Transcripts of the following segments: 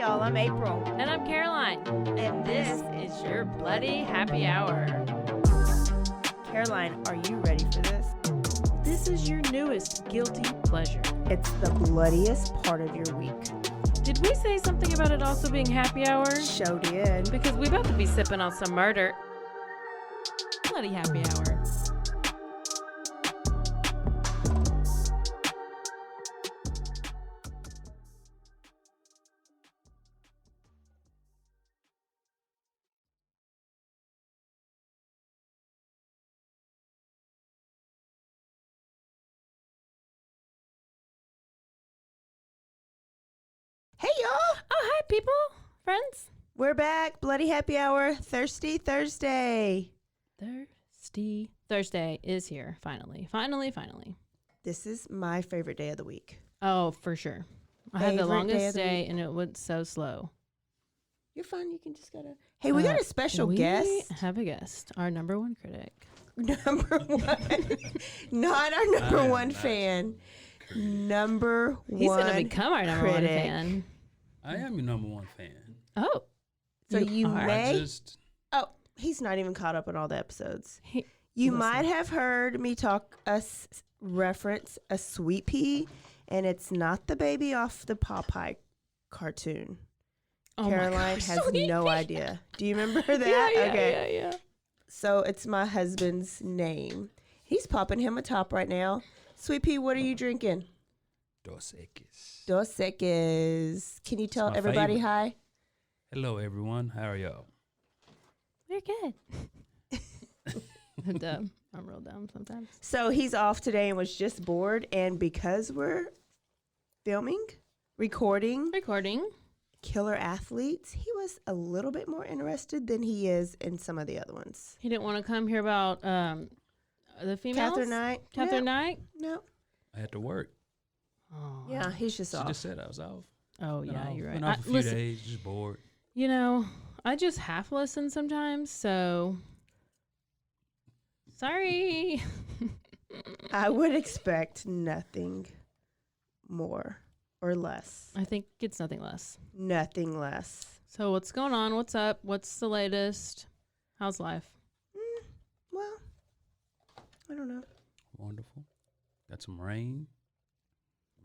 y'all. I'm April. And I'm Caroline. And This is your Bloody Happy Hour. Caroline, are you ready for this? This is your newest guilty pleasure. It's the bloodiest part of your week. Did we say something about it also being happy hour? Show did. Because we about to be sipping on some murder. Bloody happy hour. Hey, y'all. Oh, hi, people. Friends. We're back. Bloody Happy Hour. Thirsty Thursday. Thirsty Thursday is here. Finally. This is my favorite day of the week. Oh, for sure. I had the Favorite day longest of the day and it went so slow. You're fine. You can just go to... Hey, we got a special we guest. have a guest. Our number one critic. Number one. Not our number one fan. Number one. He's going to become our number one critic. fan. I am your number one fan. Oh. So you are? may... I just Oh, he's not even caught up on all the episodes. He- You Listen. might have heard me reference a sweet pea, and it's not the baby off the Popeye cartoon. Oh my Caroline gosh, has Sweet no Pea. idea. Do you remember that? Okay. Yeah. So it's my husband's name. He's popping him a top right now. Sweet pea, what are you drinking? Dos Equis. Dos Equis. Can you tell my everybody favorite. hi? Hello, everyone. How are y'all? We're good. I'm dumb. I'm real dumb sometimes. So he's off today and was just bored. And because we're recording Killer Athletes, he was a little bit more interested than he is in some of the other ones. He didn't want to come here about the females? Catherine Knight. Catherine Knight? No. I had to work. Oh. Yeah, he's just She off. just said I was off. Oh, Been yeah, off. you're right. Been off a few Listen, days, just bored. you know, I just half listen sometimes, so sorry. I would expect nothing more or less. I think it's nothing less. Nothing less. So what's going on? What's up? What's the latest? How's life? Well, I don't know. Wonderful. Got some rain.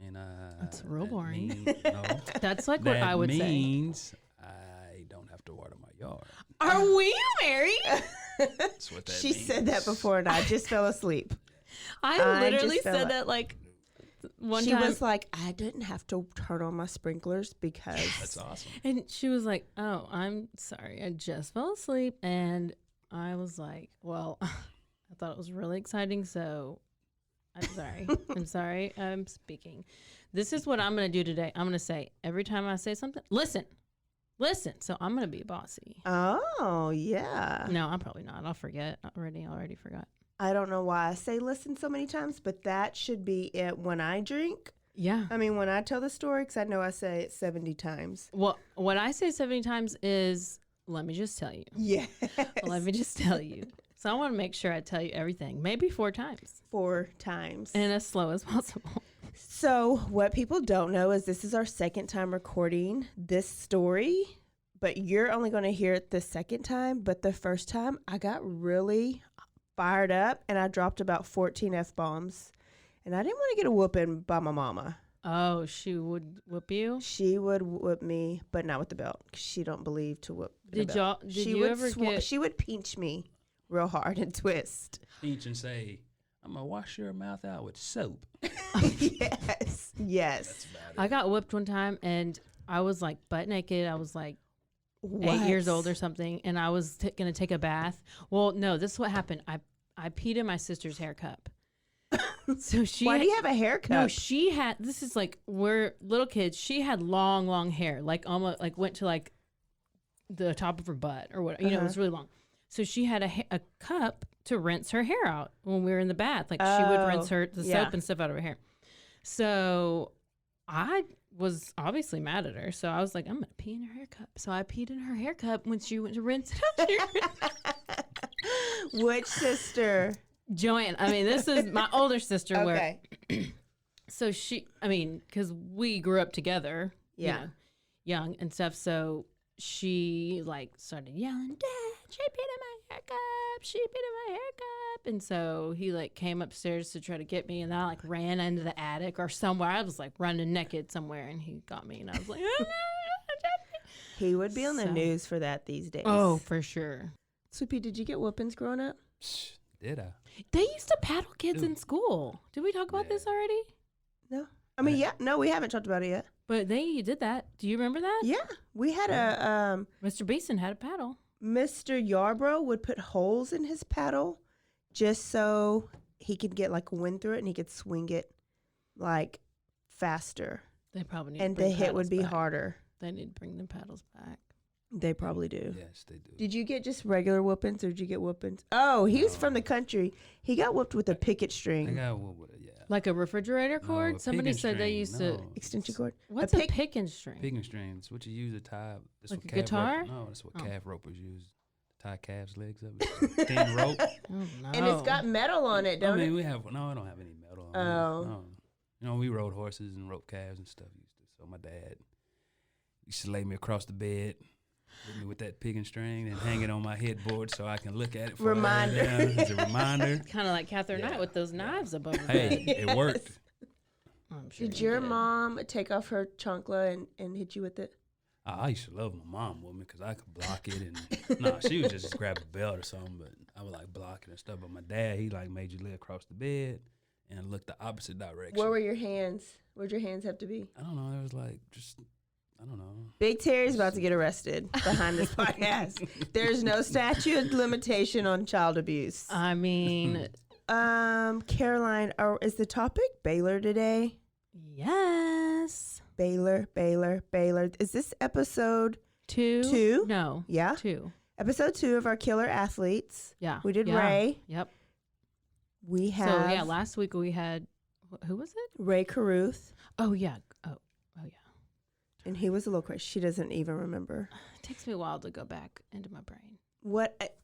And That's real that boring. no, That's like what that I would say. means I don't have to water my yard. Are we married? That's what that She means. said that before and I just fell asleep. I I literally just felt said like- that like one She time. was like, I didn't have to turn on my sprinklers because That's awesome. And she was like, "Oh, I'm sorry. I just fell asleep." And I was like, "Well, I thought it was really exciting, so I'm sorry. I'm sorry. I'm speaking. This is what I'm going to do today. I'm going to say every time I say something, listen. So I'm going to be bossy. Oh, yeah. No, I'm probably not. I'll forget. I already forgot. I don't know why I say listen so many times, but that should be it when I drink. Yeah. I mean, when I tell the story, because I know I say it 70 times. Well, what I say 70 times is, let me just tell you. Yes. Let me just tell you. So I want to make sure I tell you everything, maybe 4 times. 4 times. And as slow as possible. So what people don't know is this is our second time recording this story, but you're only going to hear it the second time. But the first time I got really fired up and I dropped about 14 F-bombs. And I didn't want to get a whooping by my mama. Oh, she would whoop you? She would whoop me, but not with the belt. 'Cause she don't believe to whoop. with a Did belt. y'all? Did She you would ever get? She would pinch me real hard and twist. Each and say, I'm going to wash your mouth out with soap. Yes. That's about it. I got whipped one time, and I was like butt naked. I was like What? 8 years old or something, and I was gonna take a bath. Well, no, this is what happened. I peed in my sister's hair cup. So she. Why do you have a haircut? No, she had. This is like we're little kids. She had long hair, like almost like went to like the top of her butt or what. You know, it was really long. So she had a cup to rinse her hair out when we were in the bath. Like she would rinse the soap and stuff out of her hair. So I was obviously mad at her. So I was like, I'm going to pee in her hair cup. So I peed in her hair cup when she went to rinse it out. Which sister? Joanne. I mean, this is my older sister. Okay. So she, I mean, because we grew up together. Yeah. You know, young and stuff. So she like started yelling, "Dad, she peed in my hair cup. She peed in my hair cup." And so he like came upstairs to try to get me, and I like ran into the attic or somewhere. I was like running naked somewhere, and he got me, and I was like, "Oh, no." He would be on the news for that these days. Oh, for sure. Swoopy, did you get whoopings growing up? Did I? They used to paddle kids in school. Did we talk about this already? No. I mean, no, we haven't talked about it yet. But they did that. Do you remember that? Yeah. We had a... Mr. Beeson had a paddle. Mr. Yarbrough would put holes in his paddle just so he could get like wind through it and he could swing it like faster. They probably need and to bring the hit paddles would be back. harder. They need to bring the paddles back. They probably do. Yes, they do. Did you get just regular whoopings or did you get whoopings? Oh, he was from the country. He got whooped with a picket I string. got whooped with it, yeah. Like a refrigerator cord? a Somebody picking said they string, used no. to. Extension cord. What's a picking string? Picking strings, what you use to tie. That's Like what a calf guitar? Rope, no, that's what calf ropers use. Tie calves' legs up. It's a thin rope. Oh, no. And it's got metal on it, don't I mean, it? I don't have any metal on Oh. it. No. You know, we rode horses and roped calves and stuff. So my dad used to lay me across the bed, hit me with that picking string and hang it on my headboard so I can look at it. Reminder. As a reminder. Kind of like Catherine Knight with those knives above her Hey, bed. it worked. I'm sure Did you your mom take off her chancla and hit you with it? I used to love my mom with me because I could block it. And no, she would just grab a belt or something, but I would like block it and stuff. But my dad, he like made you lay across the bed and look the opposite direction. Where were your hands? Where'd your hands have to be? I don't know. It was like just, I don't know. Big Terry's about to get arrested behind this podcast. There's no statute of limitation on child abuse. I mean, Caroline, is the topic Baylor today? yes. Baylor. Is this episode Two? 2? No. Yeah. 2. Episode 2 of our Killer Athletes. Yeah. We did Yeah. Ray. Yep. We have So, yeah, last week we had, who was it? Ray Caruth, Oh, yeah. Oh, yeah. and he was a little crazy. She doesn't even remember. It takes me a while to go back into my brain.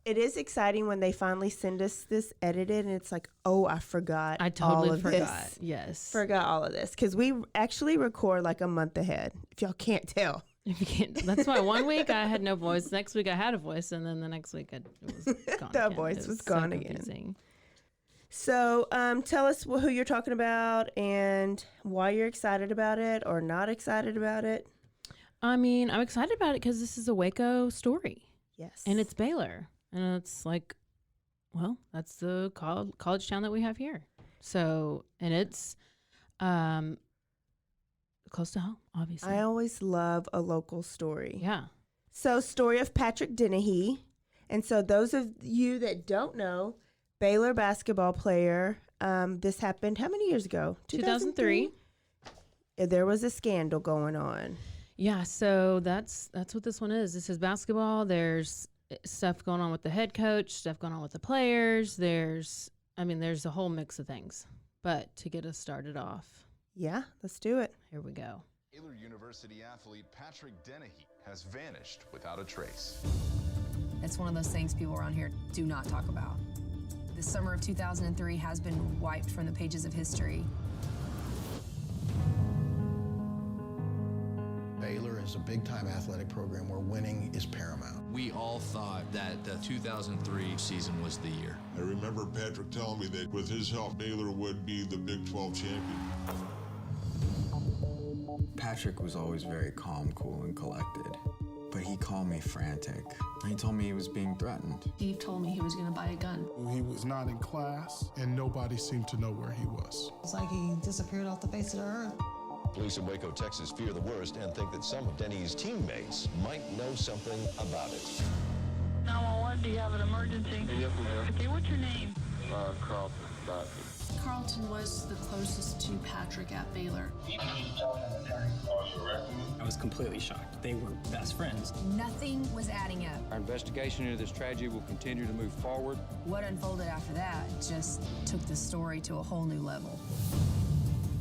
It is exciting when they finally send us this edited, and it's like, oh, I forgot. I totally all of forgot. This. Yes. Forgot all of this because we actually record like a month ahead. If y'all can't tell. If you can't, that's why one week I had no voice. Next week I had a voice, and then the next week it was gone. The again. voice It was so gone again. confusing. So tell us who you're talking about and why you're excited about it or not excited about it. I mean, I'm excited about it because this is a Waco story. Yes. And it's Baylor. And it's like, well, that's the college town that we have here. So, and it's close to home, obviously. I always love a local story. Yeah. So, story of Patrick Dennehy. And so, those of you that don't know, Baylor basketball player, this happened how many years ago? 2003. There was a scandal going on. Yeah, so that's what this one is. This is basketball. There's stuff going on with the head coach, stuff going on with the players. There's a whole mix of things. But to get us started off, Yeah, let's do it. here we go. Baylor University athlete Patrick Dennehy has vanished without a trace. It's one of those things people around here do not talk about. The summer of 2003 has been wiped from the pages of history. Baylor is a big-time athletic program where winning is paramount. We all thought that the 2003 season was the year. I remember Patrick telling me that with his help, Baylor would be the Big 12 champion. Patrick was always very calm, cool, and collected. But he called me frantic. He told me he was being threatened. Steve told me he was going to buy a gun. He was not in class, and nobody seemed to know where he was. It's like he disappeared off the face of the earth. Police in Waco, Texas fear the worst and think that some of Dennehey's teammates might know something about it. 911, do you have an emergency? Yes, ma'am. Okay, what's your name? Carlton. Carlton was the closest to Patrick at Baylor. I was completely shocked. They were best friends. Nothing was adding up. Our investigation into this tragedy will continue to move forward. What unfolded after that just took the story to a whole new level.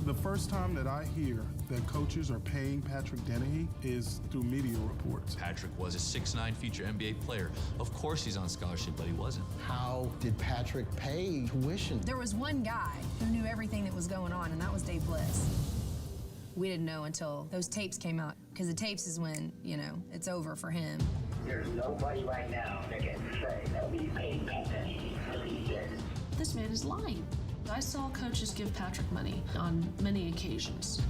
The first time that I hear that coaches are paying Patrick Dennehy is through media reports. Patrick was a 6'9" future NBA player. Of course he's on scholarship, but he wasn't. How did Patrick pay tuition? There was one guy who knew everything that was going on, and that was Dave Bliss. We didn't know until those tapes came out, because the tapes is when, it's over for him. There's nobody right now that can say that we paid Pat Dennehy to be this. This man is lying. I saw coaches give Patrick money on many occasions.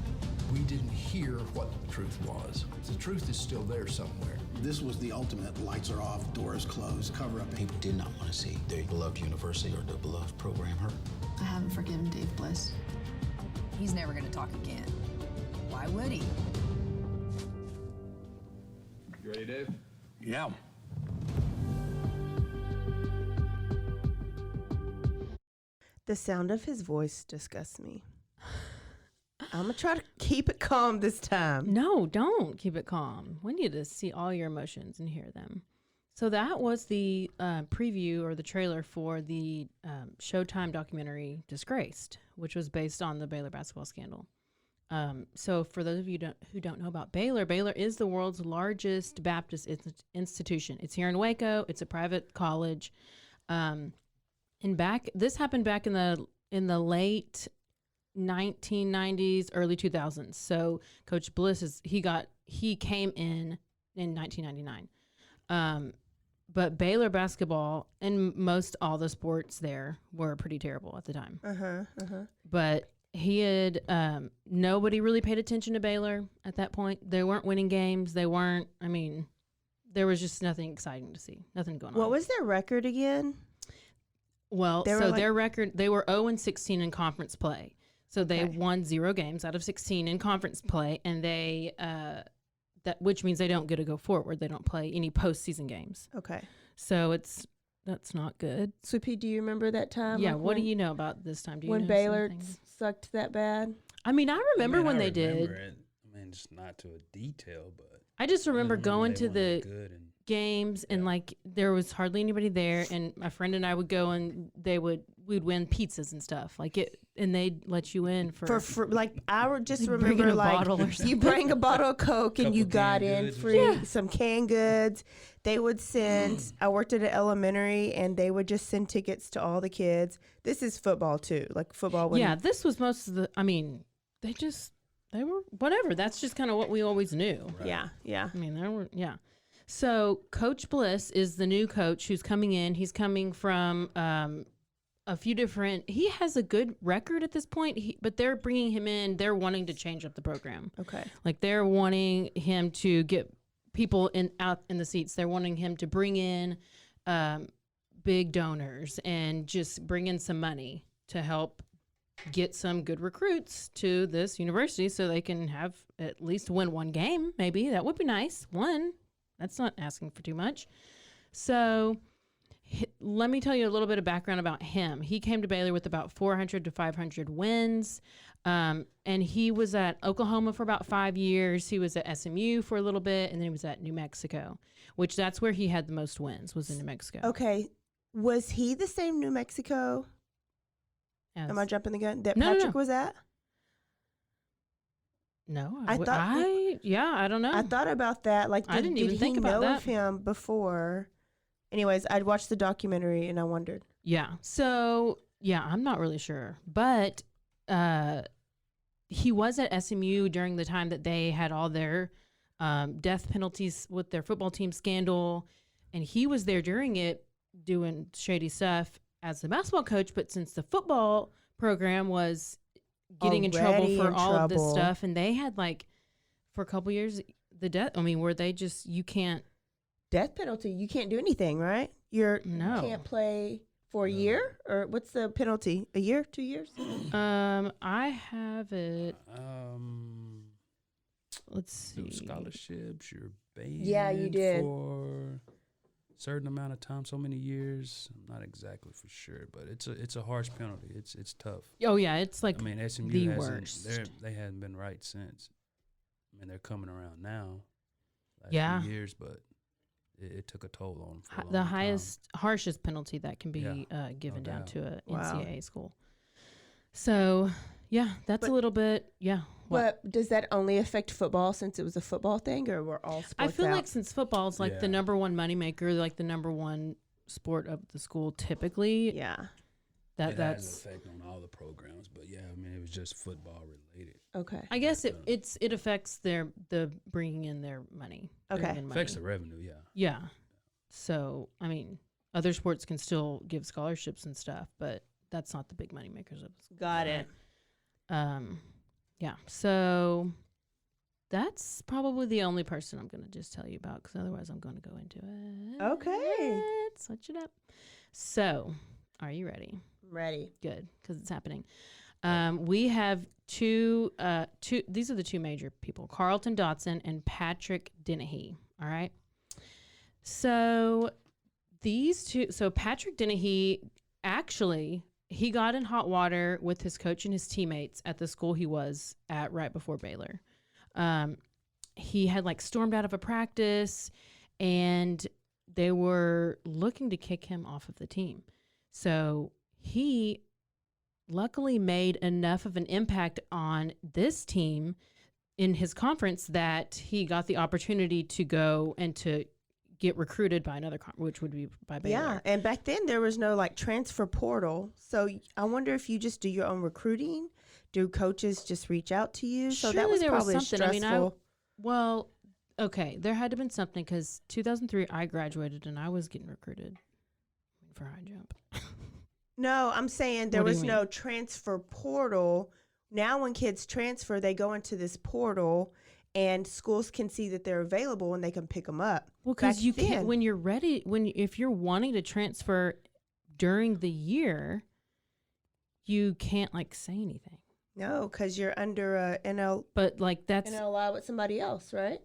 We didn't hear what the truth was. The truth is still there somewhere. This was the ultimate lights are off, doors closed, cover up. People did not want to see their beloved university or their beloved program hurt. I haven't forgiven Dave Bliss. He's never going to talk again. Why would he? You ready, Dave? Yeah. The sound of his voice disgusts me. I'm going to try to keep it calm this time. No, don't keep it calm. We need to see all your emotions and hear them. So that was the preview or the trailer for the Showtime documentary Disgraced, which was based on the Baylor Basketball Scandal. So for those of you who don't know about Baylor, Baylor is the world's largest Baptist institution. It's here in Waco. It's a private college. This happened back in the late 1990s, early 2000s. So Coach Bliss he came in 1999. But Baylor basketball and most all the sports there were pretty terrible at the time. But he had nobody really paid attention to Baylor at that point. They weren't winning games. There was just nothing exciting to see. Nothing going on. What was their record again? Well, their record, they were 0-16 in conference play. So they won 0 games out of 16 in conference play, and they which means they don't get to go forward. They don't play any postseason games. Okay. So that's not good. Sweepy, do you remember that time? Yeah. What do you know about this time? Do you when know Baylor something? sucked that bad? I mean, I remember when they did. It. I mean, just not to a detail, but I just remember going to the games and like there was hardly anybody there, and my friend and I would go and we'd win pizzas and stuff like it, and they'd let you in for like I would just remember like you bring a bottle of Coke and you got in free some canned goods. They would send. I worked at an elementary, and they would just send tickets to all the kids. This is football too, like football. Yeah, this was most of the. I mean, they were whatever. That's just kind of what we always knew. Right. Yeah. I mean, So Coach Bliss is the new coach who's coming in. He's coming from a few different. He has a good record at this point, but they're bringing him in. They're wanting to change up the program. Okay. Like they're wanting him to get people out in the seats. They're wanting him to bring in big donors and just bring in some money to help get some good recruits to this university so they can have at least win one game. Maybe that would be nice. One. That's not asking for too much. So let me tell you a little bit of background about him. He came to Baylor with about 400 to 500 wins. And he was at Oklahoma for about 5 years. He was at SMU for a little bit. And then he was at New Mexico, which that's where he had the most wins, was in New Mexico. Okay. Was he the same New Mexico? Yes. Am I jumping the gun? That Patrick was at? No, I don't know. I thought about that. Like, I didn't even think about that. Did he know of him before? Anyways, I'd watched the documentary and I wondered. Yeah. So, I'm not really sure. But he was at SMU during the time that they had all their death penalties with their football team scandal. And he was there during it doing shady stuff as the basketball coach. But since the football program was getting in trouble for all of this stuff, and they had for a couple years the death. I mean, where they just you can't death penalty. You can't do anything, right? You can't play for a year, or what's the penalty? A year, 2 years? I have it. Let's see. No scholarships. You're banned. Yeah, you did for a certain amount of time, so many years. I'm not exactly for sure, but it's a harsh penalty. It's tough. Oh yeah, it's like SMU the worst. They hadn't been right since. I mean, they're coming around now. Few years, but it took a toll on them for a long time. Harshest penalty that can be given down to a NCAA school. So that's a little bit But does that only affect football since it was a football thing, or were all sports I feel out? like since football is the number one moneymaker, like the number one sport of the school typically. Yeah. It has an effect on all the programs, but yeah, I mean, it was just football related. Okay. I guess it affects the bringing in their money. Okay. It affects the revenue, yeah. Yeah. So, I mean, other sports can still give scholarships and stuff, but that's not the big money makers of the Got it. Yeah. So that's probably the only person I'm going to just tell you about, because otherwise I'm going to go into it. Okay. Let's switch it up. So, are you ready? Ready. Good, because it's happening. We have two. These are the two major people: Carlton Dotson and Patrick Dennehy. All right. So these two. So Patrick Dennehy, actually, he got in hot water with his coach and his teammates at the school he was at right before Baylor. He had like stormed out of a practice, and they were looking to kick him off of the team. So he luckily made enough of an impact on this team in his conference that he got the opportunity to go and to get recruited by another which would be by Baylor. Yeah, and back then there was no like transfer portal. So I wonder if you just do your own recruiting. Do coaches just reach out to you? So Surely that was there probably was something. stressful. Well, okay, there had to have been something, because 2003 I graduated and I was getting recruited for high jump. No, I'm saying there was no transfer portal. Now when kids transfer, they go into this portal and schools can see that they're available and they can pick them up. Well, because you can't, when you're ready, if you're wanting to transfer during the year, you can't like say anything. No, because you're under a NL. But like that's NLI with somebody else, right?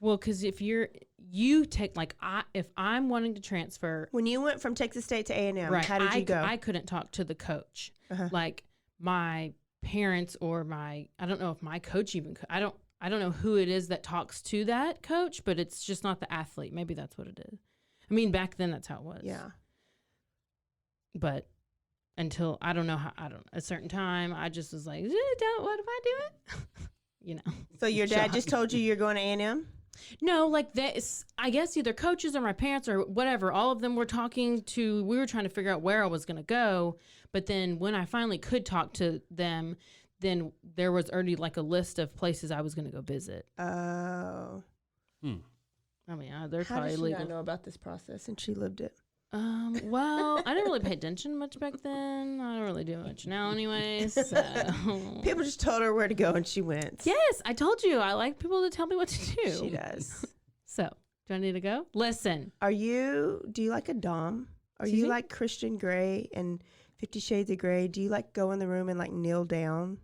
Well, because if you take like if I'm wanting to transfer, when you went from Texas State to A&M, right, how did you go? I couldn't talk to the coach, like my parents or I don't know if my coach even could. I don't know who it is that talks to that coach, but it's just not the athlete. Maybe that's what it is. I mean, back then that's how it was. Yeah. But until a certain time, I just was like, what if I do it? You know. So your dad just told you you're going to A&M? No, like this, I guess either coaches or my parents or whatever, all of them were we were trying to figure out where I was going to go. But then when I finally could talk to them, then there was already like a list of places I was going to go visit. Oh. I mean, they're How probably did she legal. not know about this process and she lived it? Well, I didn't really pay attention much back then. I don't really do much now anyways. So. People just told her where to go and she went. Yes, I told you. I like people to tell me what to do. She does. So, do I need to go? Listen. Do you like a dom? Are you like Christian Grey and 50 Shades of Grey? Do you like go in the room and like kneel down?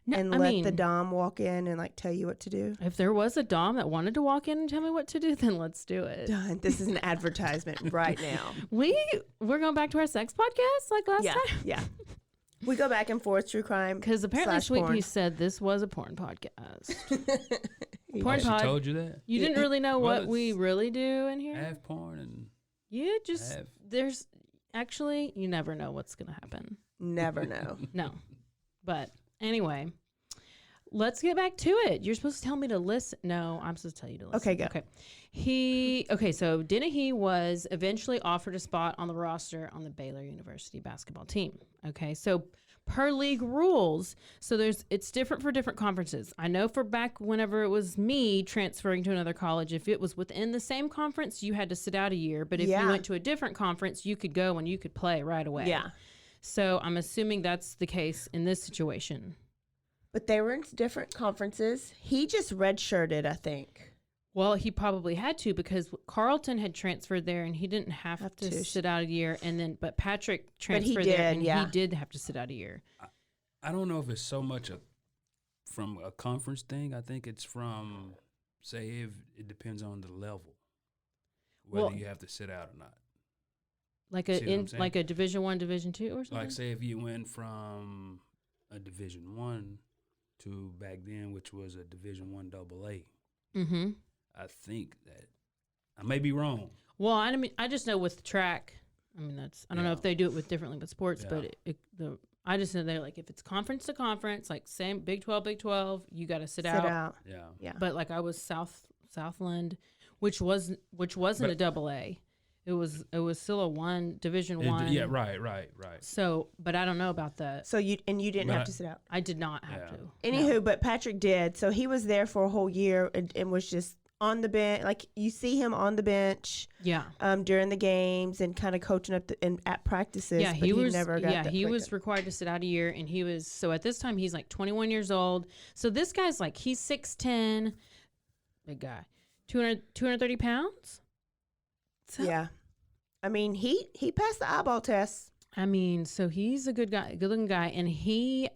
No, and let the dom walk in and like tell you what to do? If there was a dom that wanted to walk in and tell me what to do, then let's do it. Done. This is an advertisement right now. We're going back to our sex podcast like last time? Yeah. We go back and forth, true crime. Because apparently Sweet Pea said this was a porn podcast. Porn pod. She told you that? You didn't really know what we really do in here? Have porn and... You just... There's... Actually, you never know what's going to happen. Never know. No. But... Anyway, let's get back to it. You're supposed to tell me to listen. No, I'm supposed to tell you to listen. Okay, go. Okay. So Dennehey was eventually offered a spot on the roster on the Baylor University basketball team. Okay, so per league rules, so it's different for different conferences. I know for back whenever it was me transferring to another college, if it was within the same conference, you had to sit out a year. But if you went to a different conference, you could go and you could play right away. Yeah. So I'm assuming that's the case in this situation. But they were in different conferences. He just redshirted, I think. Well, he probably had to because Carlton had transferred there and he didn't have to sit out a year. But Patrick transferred there and he did have to sit out a year. I don't know if it's so much from a conference thing. I think it's from, say, if it depends on the level, whether you have to sit out or not. Like a Division I, Division II or something? Like, say, if you went from a Division I to back then, which was a Division I AA, I think that I may be wrong. Well, I just know with track, I don't know if they do it with differently with sports, but I just know they're like, if it's conference to conference, like same Big 12, you got to sit out. Yeah. But like I was Southland, which wasn't a AA. It was still a Division 1. Yeah, right. So, but I don't know about that. So you didn't have to sit out. I did not have to. Anywho, but Patrick did. So he was there for a whole year and was just on the bench. Like you see him on the bench. Yeah. During the games and kind of coaching up at practices. Yeah, he never got. Yeah, he was required to sit out a year, and he was at this time he's like 21 years old. So this guy's like he's 6'10", big guy, 230 pounds. So, yeah, I mean he passed the eyeball test. I mean, so he's a good guy, good looking guy, and he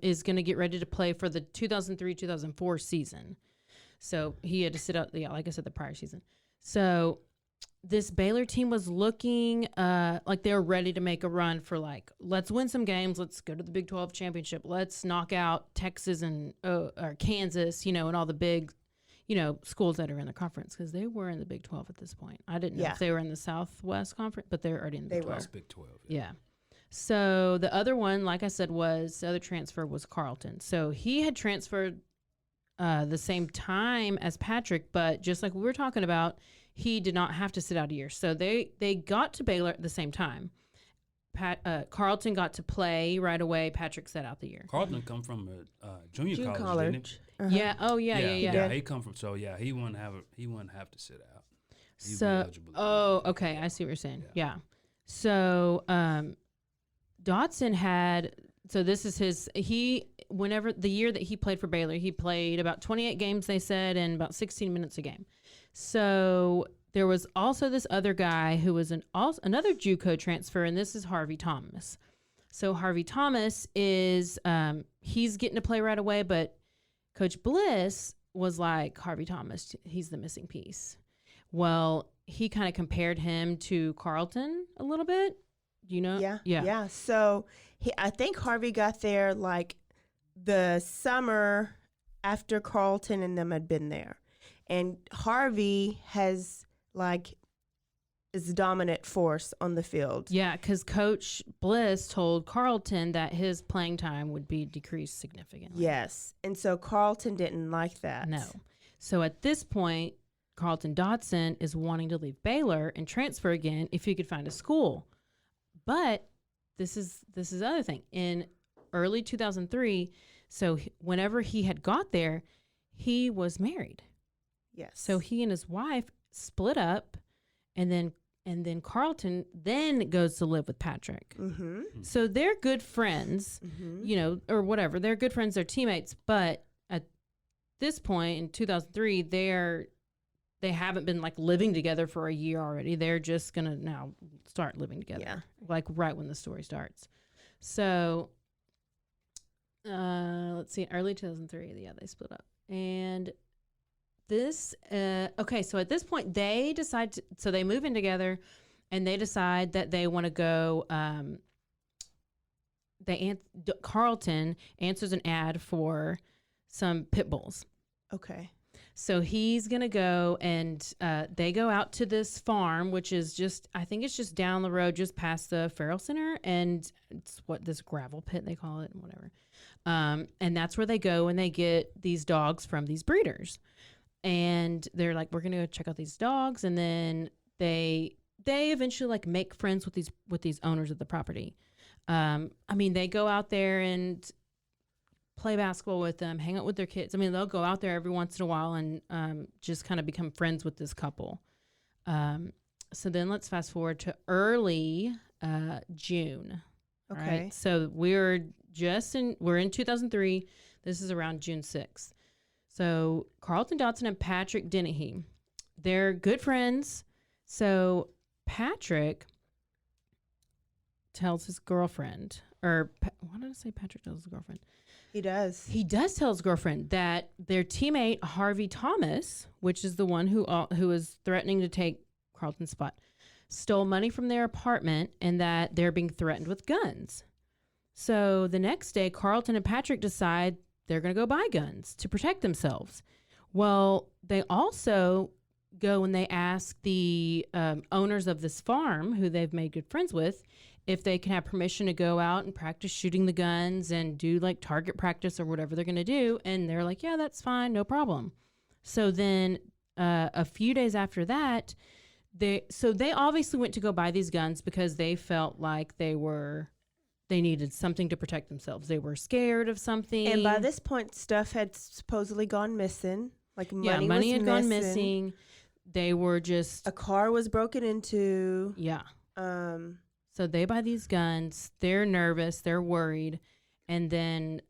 is going to get ready to play for the 2003-2004 season. So he had to sit out, like I said, the prior season. So this Baylor team was looking like they were ready to make a run for like, let's win some games. Let's go to the Big 12 championship. Let's knock out Texas and or Kansas, and all the big, schools that are in the conference, because they were in the Big 12 at this point. I didn't know if they were in the Southwest Conference, but they're already in the Big 12. Big 12. Yeah. So the other one, like I said, the other transfer was Carleton. So he had transferred the same time as Patrick, but just like we were talking about, he did not have to sit out a year. So they got to Baylor at the same time. Carleton got to play right away. Patrick sat out the year. Carleton come from a junior college. Didn't he? Yeah. Oh, yeah. Yeah, he come from. So yeah, he wouldn't have to sit out. He'd be eligible. Okay. I see what you're saying. Yeah. So Dotson had. So this is whenever the year that he played for Baylor, he played about 28 games, they said, and about 16 minutes a game. So there was also this other guy who was another JUCO transfer, and this is Harvey Thomas. So Harvey Thomas is, he's getting to play right away, but Coach Bliss was like, Harvey Thomas, he's the missing piece. Well, he kind of compared him to Carleton a little bit. Yeah. So I think Harvey got there like the summer after Carleton and them had been there, and Harvey is dominant force on the field. Yeah, because Coach Bliss told Carleton that his playing time would be decreased significantly. Yes, and so Carleton didn't like that. No. So at this point, Carleton Dotson is wanting to leave Baylor and transfer again if he could find a school. But this is the other thing. In early 2003, so whenever he had got there, he was married. Yes. So he and his wife split up, and then Carleton then goes to live with Patrick. Mm-hmm. So they're good friends, or whatever. They're good friends, they're teammates. But at this point in 2003, they haven't been like living together for a year already. They're just going to now start living together, like right when the story starts. So let's see, early 2003, they split up. And this, so at this point they decide, so they move in together and they decide that they want to go, Carleton answers an ad for some pit bulls. Okay. So he's going to go and they go out to this farm, which is I think it's just down the road, just past the Farrell Center. And it's this gravel pit, they call it, and whatever. And that's where they go and they get these dogs from these breeders. And they're like, we're going to go check out these dogs. And then they eventually make friends with these owners of the property. They go out there and play basketball with them, hang out with their kids. They'll go out there every once in a while and just kind of become friends with this couple. So then let's fast forward to early June. Okay. Right? So we're in 2003. This is around June 6th. So Carleton Dotson and Patrick Dennehy, they're good friends. So Patrick tells his girlfriend, why did I say Patrick tells his girlfriend? He does. He does tell his girlfriend that their teammate Harvey Thomas, which is the one who is threatening to take Carleton's spot, stole money from their apartment and that they're being threatened with guns. So the next day, Carleton and Patrick decide they're going to go buy guns to protect themselves. Well, they also go and they ask the owners of this farm, who they've made good friends with, if they can have permission to go out and practice shooting the guns and do target practice or whatever they're going to do. And they're like, yeah, that's fine. No problem. So then a few days after that, they obviously went to go buy these guns because they felt like they needed something to protect themselves. They were scared of something. And by this point, stuff had supposedly gone missing. Like money had gone missing. They were just... A car was broken into. Yeah. So they buy these guns. They're nervous. They're worried. And then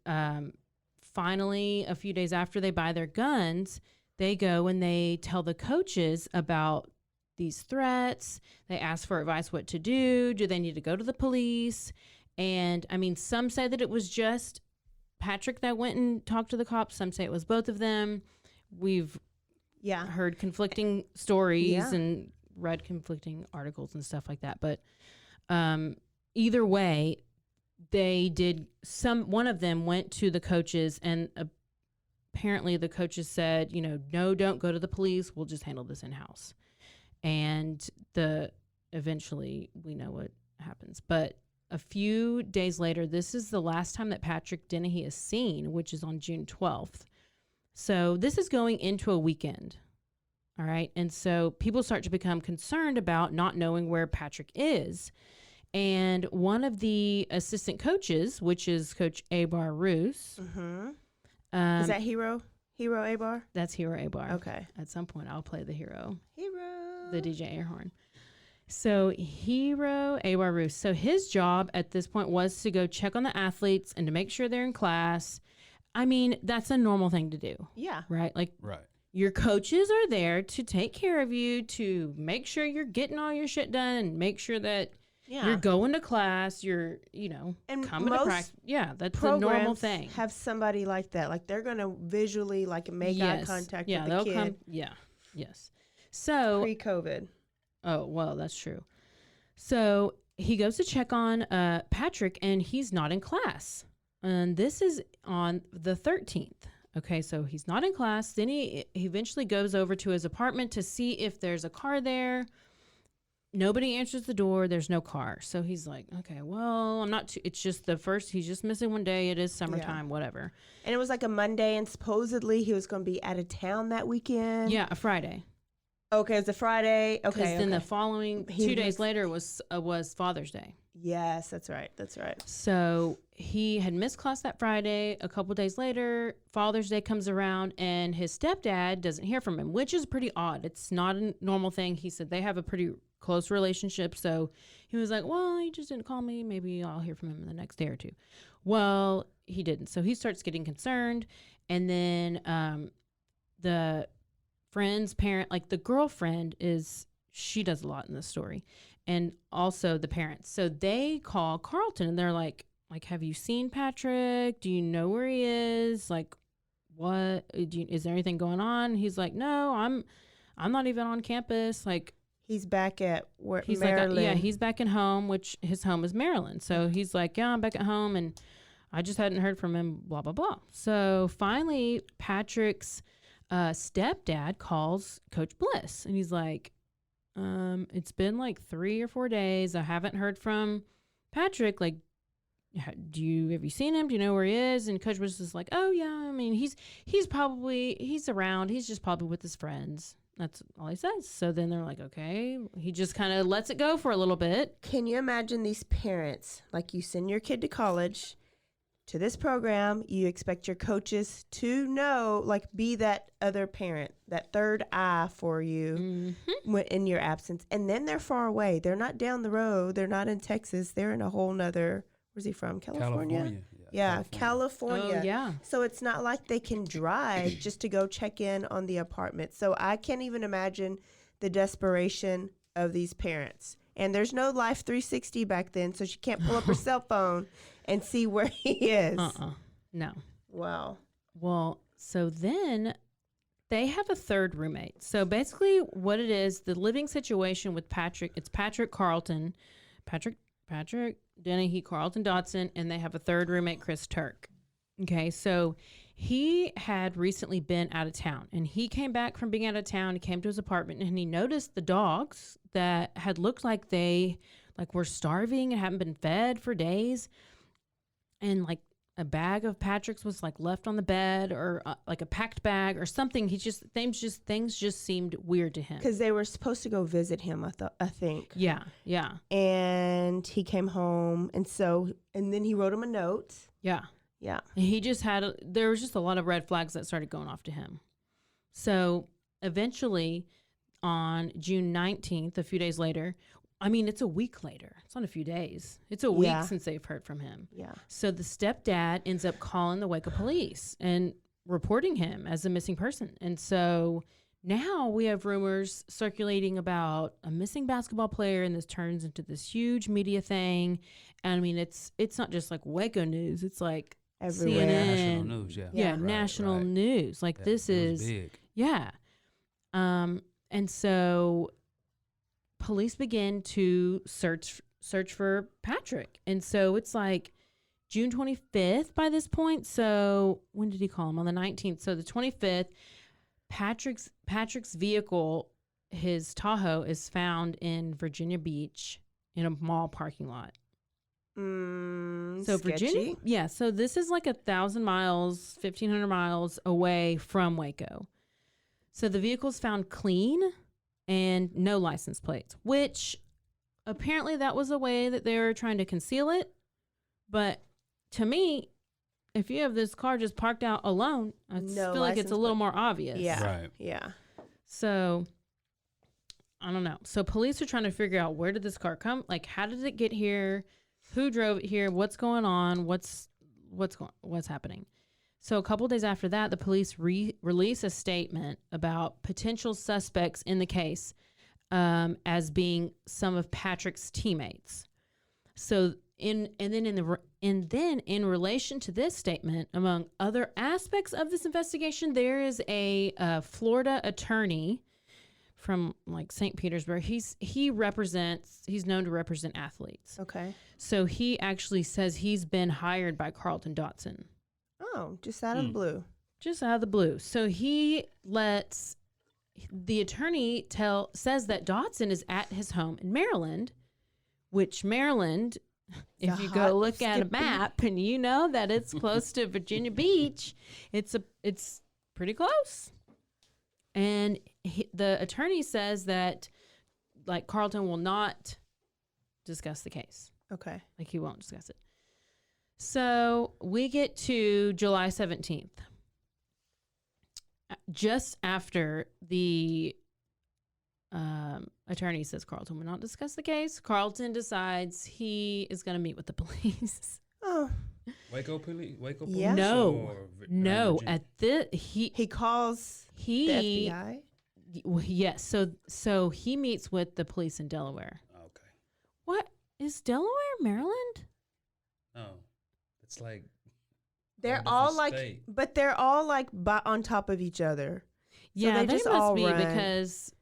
finally, a few days after they buy their guns, they go and they tell the coaches about these threats. They ask for advice what to do. Do they need to go to the police? And, I mean, some say that it was just Patrick that went and talked to the cops. Some say it was both of them. We've heard conflicting stories and read conflicting articles and stuff like that. But either way, they did one of them went to the coaches, and apparently the coaches said, no, don't go to the police. We'll just handle this in-house. And eventually we know what happens. But a few days later, this is the last time that Patrick Dennehy is seen, which is on June 12th. So this is going into a weekend. All right. And so people start to become concerned about not knowing where Patrick is. And one of the assistant coaches, which is Coach Abar Roos. Mm-hmm. Is that Hero Abar? That's Hero Abar. Okay. At some point, I'll play the hero. The DJ air horn. So Hero Abar Roos. So his job at this point was to go check on the athletes and to make sure they're in class. I mean, that's a normal thing to do. Yeah. Right? Like, right. Your coaches are there to take care of you, to make sure you're getting all your shit done and make sure that you're going to class, you're, and coming to practice. Yeah, that's the normal thing. Have somebody like that. Like, they're going to visually, make eye contact with the kid. Yes. So pre-COVID. Oh, well, that's true. So he goes to check on Patrick, and he's not in class. And this is on the 13th. Okay, so he's not in class. Then he eventually goes over to his apartment to see if there's a car there. Nobody answers the door. There's no car. So he's like, okay, well, I'm not too, it's just he's just missing one day. It is summertime, whatever. And it was like a Monday, and supposedly he was going to be out of town that weekend. Yeah, a Friday. Okay, it's a Friday. Okay, because then the following 2 days later was Father's Day. Yes, that's right. So he had missed class that Friday. A couple days later, Father's Day comes around, and his stepdad doesn't hear from him, which is pretty odd. It's not a normal thing. He said they have a pretty close relationship. So he was like, well, he just didn't call me. Maybe I'll hear from him in the next day or two. Well, he didn't. So he starts getting concerned. And then the friend's parent, like the girlfriend she does a lot in this story. And also the parents. So they call Carlton, and they're like, have you seen Patrick? Do you know where he is? Like, what? Is there anything going on? And he's like, no, I'm not even on campus. Like, he's back at Maryland. Like, he's back at home, which his home is Maryland. So he's like, yeah, I'm back at home, and I just hadn't heard from him, blah, blah, blah. So finally, Patrick's stepdad calls Coach Bliss, and he's like, it's been like 3 or 4 days. I haven't heard from Patrick. Like, have you seen him? Do you know where he is? And Coach was just like, oh yeah, I mean, he's around. He's just probably with his friends. That's all he says. So then they're like, okay. He just kind of lets it go for a little bit. Can you imagine these parents? Like, you send your kid to college, to this program, you expect your coaches to know, like, be that other parent, that third eye for you in your absence. And then they're far away. They're not down the road. They're not in Texas. They're in a whole nother, where's he from? California? California. Oh, yeah. So it's not like they can drive just to go check in on the apartment. So I can't even imagine the desperation of these parents. And there's no Life 360 back then, so she can't pull up her cell phone and see where he is. No. Wow. Well, so then they have a third roommate. So basically what it is, the living situation with Patrick, it's Patrick Dennehy, Carlton Dotson, and they have a third roommate, Chris Turk. Okay, so he had recently been out of town, and he came back from being out of town. He came to his apartment, and he noticed the dogs that had looked like they were starving and hadn't been fed for days. And a bag of Patrick's was like left on the bed, or like a packed bag or something. Things just seemed weird to him. Because they were supposed to go visit him, I think. Yeah. And he came home, and then he wrote him a note. Yeah. Yeah. And he just there was just a lot of red flags that started going off to him. So eventually on June 19th, a few days later, I mean, it's a week later. It's not a few days. It's a week since they've heard from him. Yeah. So the stepdad ends up calling the Waco police and reporting him as a missing person. And so now we have rumors circulating about a missing basketball player, and this turns into this huge media thing. And I mean, it's not just like Waco news. It's like everywhere. CNN. National news, Yeah, national news. Like this is big. Yeah. And so police begin to search for Patrick. And so it's like June 25th by this point. So when did he call him? On the 19th. So the 25th, Patrick's vehicle, his Tahoe, is found in Virginia Beach in a mall parking lot. So sketchy. Virginia, yeah. So this is like 1,000 miles, 1,500 miles away from Waco. So the vehicle's found clean and no license plates, which apparently that was a way that they were trying to conceal it. But to me, if you have this car just parked out alone, I feel like it's a little more obvious. Yeah. Right. Yeah. So I don't know. So police are trying to figure out, where did this car come? Like, how did it get here? Who drove it here? What's going on? What's happening? So a couple days after that, the police release a statement about potential suspects in the case as being some of Patrick's teammates. So in relation to this statement, among other aspects of this investigation, there is a Florida attorney from like St. Petersburg. He's known to represent athletes. Okay. So he actually says he's been hired by Carlton Dotson. Oh, just out of the blue. Just out of the blue. So he lets the attorney says that Dotson is at his home in Maryland, which Maryland, if you go look at a map and you know that it's close to Virginia Beach, it's pretty close. And the attorney says that like Carlton will not discuss the case. Okay. Like he won't discuss it. So we get to July 17th. Just after the attorney says Carlton will not discuss the case, Carlton decides he is going to meet with the police. Oh. Waco police? Waco police? Yeah. No. At he calls the FBI? Yes. So he meets with the police in Delaware. Okay. What? Is Delaware Maryland? No. It's like they're all like state. But they're all like on top of each other. Yeah, so they just must all be run. because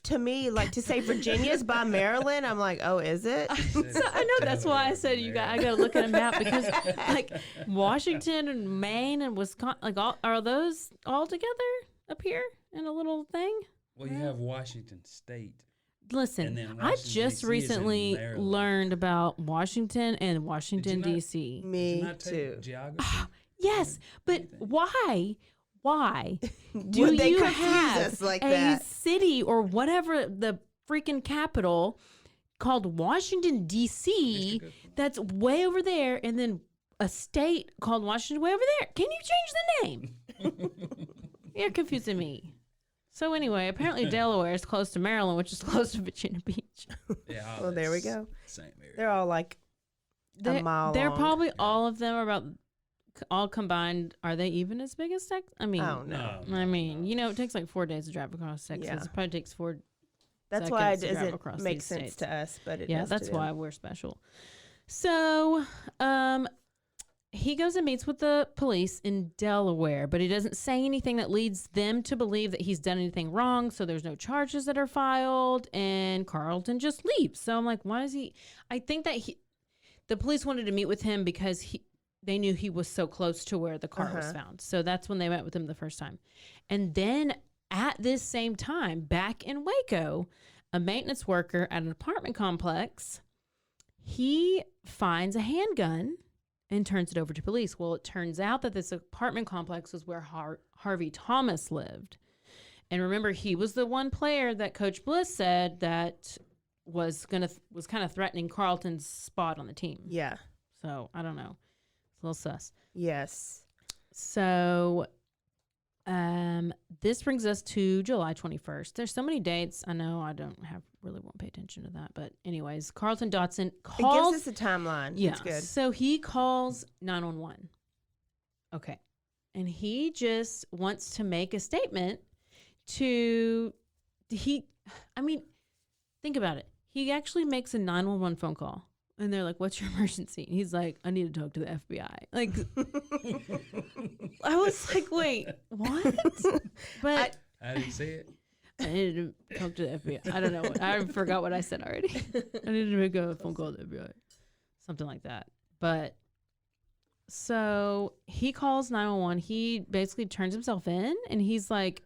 to me, like, to say Virginia's by Maryland, I'm like, oh, is it? So I know that's why I said I got to look at a map, because like Washington and Maine and Wisconsin, like are those all together up here in a little thing? Well, you have Washington State. Listen, I just recently learned about Washington and Washington, D.C. Me too. Geography? Yes, but why? Why do Would they you confuse have us like a that? city or whatever the freaking capital called Washington, D.C. that's way over there, and then a state called Washington way over there? Can you change the name? You're confusing me. So anyway, apparently Delaware is close to Maryland, which is close to Virginia Beach. Yeah. Well, there we go. Same area. They're all like a mile They're long. probably all of them are about, all combined, are they even as big as Texas? I mean, Oh, no. I mean, you know, it takes like 4 days to drive across Texas. Yeah. It probably takes 4 That's why it seconds to drive doesn't across make these sense states. to us, but it Yeah, does that's to them. why we're special. So, he goes and meets with the police in Delaware, but he doesn't say anything that leads them to believe that he's done anything wrong. So there's no charges that are filed, and Carlton just leaves. So I'm like, why is he? I think that the police wanted to meet with him because they knew he was so close to where the car was found. So that's when they met with him the first time. And then at this same time, back in Waco, a maintenance worker at an apartment complex, he finds a handgun and turns it over to police. Well, it turns out that this apartment complex was where Harvey Thomas lived. And remember, he was the one player that Coach Bliss said that was kind of threatening Carlton's spot on the team. Yeah. So, I don't know. It's a little sus. Yes. So, this brings us to July 21st. There's so many dates. I know I won't pay attention to that. But anyways, Carlton Dotson calls. It gives us a timeline. Yeah. It's good. So he calls 911. Okay. And he just wants to make a statement think about it. He actually makes a 911 phone call. And they're like, what's your emergency? And he's like, I need to talk to the FBI. Like, I was like, wait, what? But how did he say it? I needed to talk to the FBI. I don't know. I forgot what I said already. I needed to make a phone call to the FBI. Something like that. But so he calls 911. He basically turns himself in and he's like,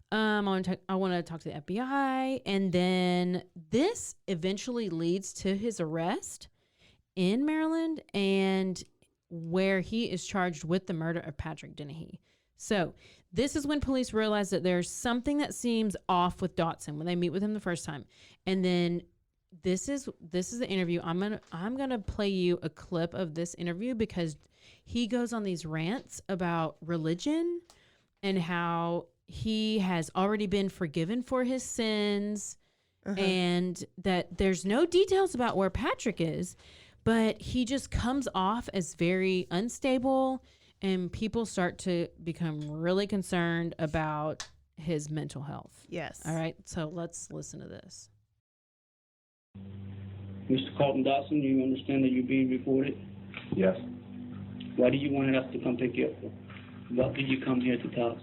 I want to talk to the FBI. And then this eventually leads to his arrest in Maryland and where he is charged with the murder of Patrick Dennehy. So this is when police realize that there's something that seems off with Dotson when they meet with him the first time. And then this is the interview. I'm gonna play you a clip of this interview because he goes on these rants about religion and how he has already been forgiven for his sins and that there's no details about where Patrick is, but he just comes off as very unstable and people start to become really concerned about his mental health. Yes. All right. So let's listen to this. Mr. Carlton Dotson, do you understand that you're being recorded? Yes. Why do you want us to come pick you up? What did you come here to tell us?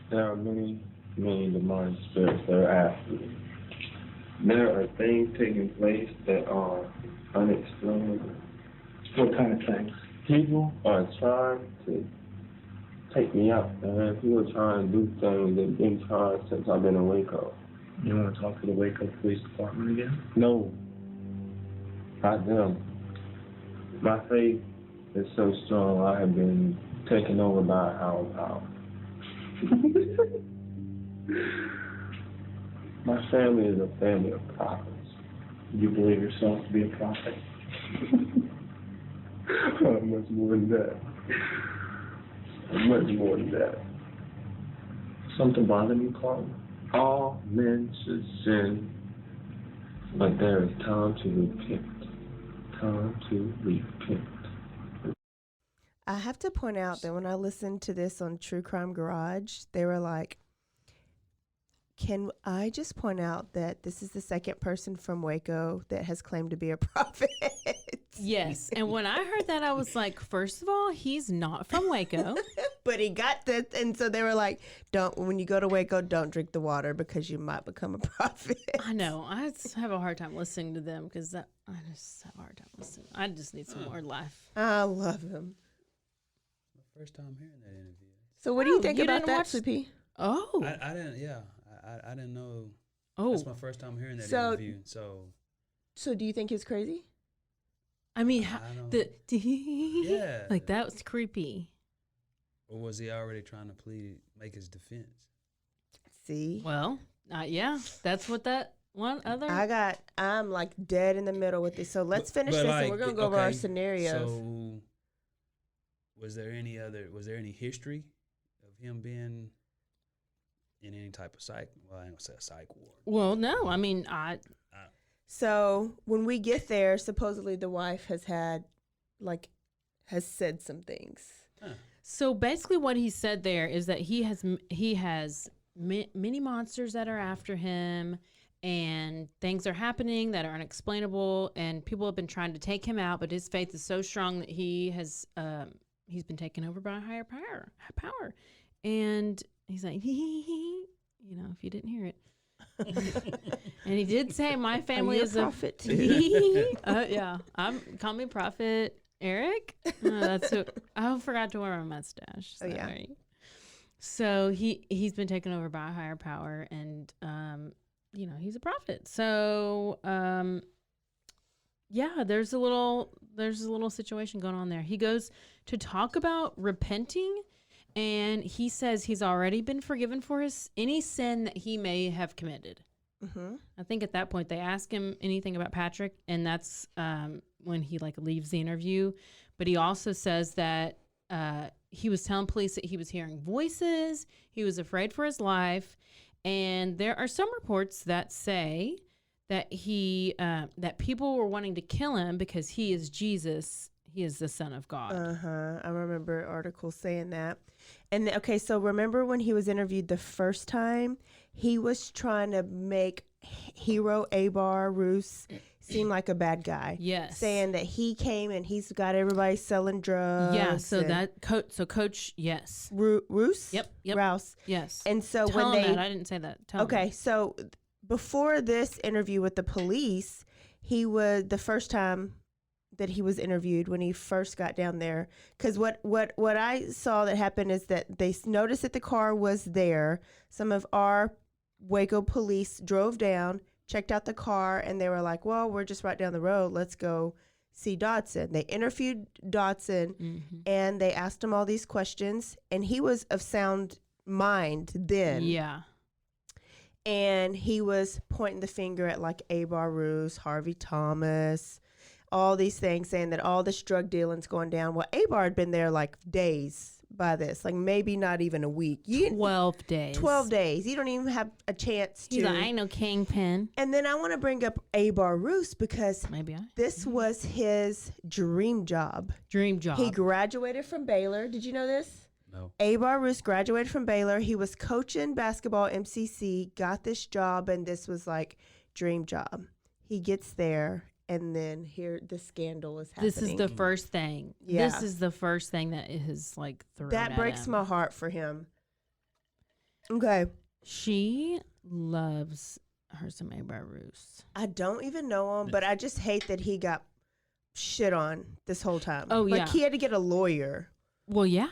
There are many, many demonic spirits that are after me. There are things taking place that are unexplainable. What kind of things? People are trying to take me out, man. People are trying to do things that have been tried since I've been in Waco. You want to talk to the Waco Police Department again? No. Not them. My faith is so strong, I have been taken over by a higher power. My family is a family of prophets. You believe yourself to be a prophet? Much more than that. Much more than that. Something bothering you, Carlton? All men should sin, but there is time to repent. Time to repent. I have to point out that when I listened to this on True Crime Garage, they were like, can I just point out that this is the second person from Waco that has claimed to be a prophet? Yes. And when I heard that, I was like, first of all, he's not from Waco. But he got this. And so they were like, when you go to Waco, don't drink the water because you might become a prophet. I know. I just have a hard time listening to them because I just have a hard time listening. I just need some more life. I love him. First time hearing that interview. So what do you think about that, Flippy? Oh. I didn't, yeah. I didn't know. Oh. That's my first time hearing that interview. So do you think it's crazy? I mean, yeah. Like that was creepy. Or was he already trying to make his defense? See? Well, yeah. That's what that one other. I'm like dead in the middle with this. So let's finish this and we're going to go over our scenarios. So was there any history of him being in any type of psych? Well, I ain't gonna say a psych ward. Well, no. I mean, So when we get there, supposedly the wife has said some things. Huh. So basically, what he said there is that he has many monsters that are after him, and things are happening that are unexplainable, and people have been trying to take him out, but his faith is so strong that he's been taken over by a higher power, and he's like, if you didn't hear it. And he did say, my family is a prophet. Yeah, call me Prophet Eric. I forgot to wear my mustache. Oh yeah. So he's been taken over by a higher power, and he's a prophet. So Yeah, there's a little situation going on there. He goes to talk about repenting, and he says he's already been forgiven for any sin that he may have committed. Mm-hmm. I think at that point they ask him anything about Patrick, and that's when he like leaves the interview. But he also says that he was telling police that he was hearing voices. He was afraid for his life, and there are some reports that say that that people were wanting to kill him because he is Jesus. He is the Son of God. I remember articles saying that. And okay, so remember when he was interviewed the first time, he was trying to make hero Abar Roos seem like a bad guy. Yes. Saying that he came and he's got everybody selling drugs. Yeah, so Coach, yes. Roos? Yep. Rouse. Yes. And so Tell when him that. I didn't say that. Tell okay, him. so before this interview with the police, he was the first time that he was interviewed when he first got down there. Because what I saw that happened is that they noticed that the car was there. Some of our Waco police drove down, checked out the car, and they were like, well, we're just right down the road. Let's go see Dodson. They interviewed Dodson, and they asked him all these questions, and he was of sound mind then. Yeah. And he was pointing the finger at like Abar Roos, Harvey Thomas, all these things, saying that all this drug dealing's going down. Well, Abar had been there like days by this, like maybe not even a week. 12 days. 12 days. You don't even have a chance to. He's like, I ain't no kingpin. And then I want to bring up Abar Roos because this was his dream job. Dream job. He graduated from Baylor. Did you know this? No. Abar Roos graduated from Baylor. He was coaching basketball MCC, got this job, and this was like dream job. He gets there, and then here the scandal is happening. This is the first thing. Yeah. This is the first thing that is like thrown that at breaks him. my heart for him. Okay. She loves her some Abar Roos. I don't even know him, but I just hate that he got shit on this whole time. Oh, like, yeah. he had to get a lawyer. Well, yeah.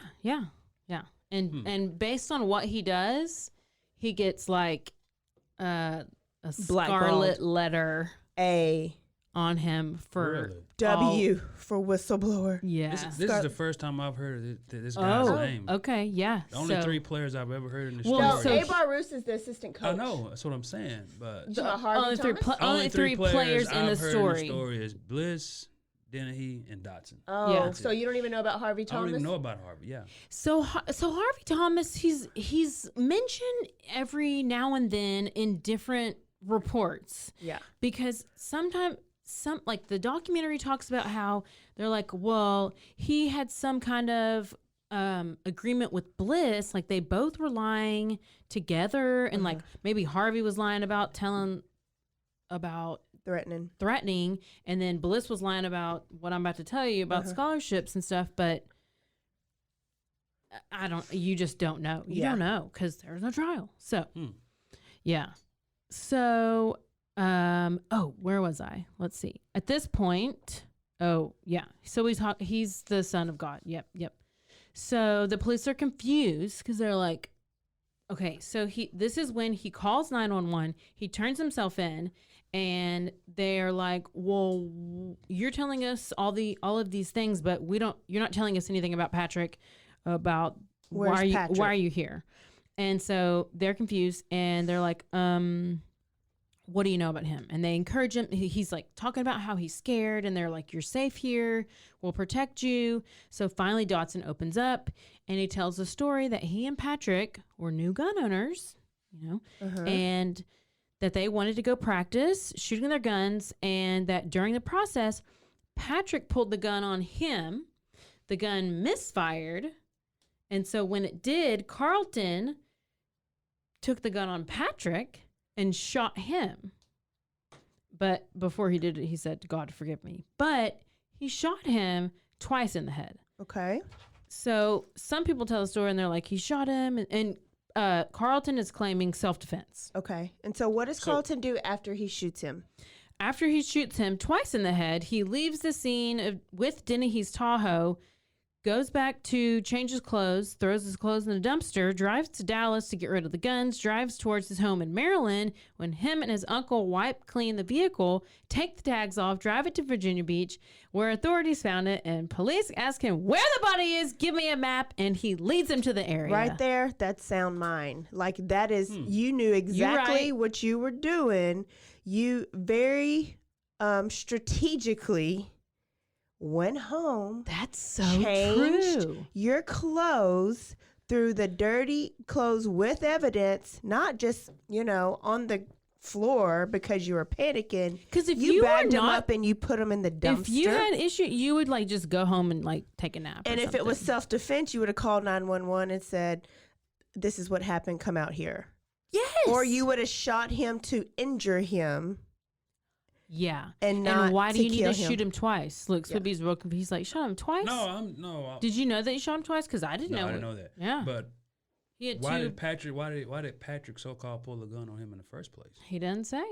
And based on what he does, he gets like a scarlet letter on him for W for whistleblower. Yeah. This is the first time I've heard of this guy's name. Okay, yeah. The only 3 players I've ever heard in the No, story. Abar Roos is the assistant coach. I know, that's what I'm saying. But only three players in the I've heard story. in the story is Bliss, Dennehey, and Dodson. Oh, Yeah. so you don't even know about Harvey I Thomas? don't even know about Harvey. Yeah. So Harvey Thomas, he's mentioned every now and then in different reports. Yeah. Because sometimes like the documentary talks about how they're like, well, he had some kind of agreement with Bliss, like they both were lying together, and like maybe Harvey was lying about threatening, and then Bliss was lying about what I'm about to tell you about scholarships and stuff. But you just don't know. You don't know because there's no trial. So yeah. So where was I? Let's see. At this point, so he's the Son of God. Yep. So the police are confused because they're like, okay, so this is when he calls 911. He turns himself in, and they're like, well, you're telling us all of these things, but you're not telling us anything about Patrick, about why are you here? And so they're confused, and they're like, what do you know about him? And they encourage him. He's like talking about how he's scared, and they're like, you're safe here. We'll protect you. So finally Dodson opens up, and he tells the story that he and Patrick were new gun owners, and that they wanted to go practice shooting their guns, and that during the process, Patrick pulled the gun on him. The gun misfired. And so when it did, Carlton took the gun on Patrick and shot him. But before he did it, he said, God, forgive me. But he shot him twice in the head. Okay. So some people tell the story, and they're like, he shot him. And Carlton is claiming self-defense. Okay. And so what does Carlton do after he shoots him? After he shoots him twice in the head, he leaves the scene with Dennehey's Tahoe, goes back to change his clothes, throws his clothes in the dumpster, drives to Dallas to get rid of the guns, drives towards his home in Maryland. When him and his uncle wipe clean the vehicle, take the tags off, drive it to Virginia Beach, where authorities found it, and police ask him where the body is, give me a map, and he leads them to the area. Right there, that's sound mind. Like, that is, you knew exactly what you were doing. You very strategically went home. That's so changed true. Your clothes, threw the dirty clothes with evidence, not just, on the floor because you were panicking. Because if you bagged them not, up and you put them in the dumpster. If you had issue, you would just go home and take a nap. And if it was self-defense, you would have called 911 and said, "This is what happened. Come out here." Yes. Or you would have shot him to injure him. Yeah. And why do you need to shoot him twice? Look, Swippy's real confused. He's like, shot him twice? No. Did you know that you shot him twice? Because I didn't know. I didn't know that. Yeah. But he had why did Patrick so-called pull the gun on him in the first place? He didn't say.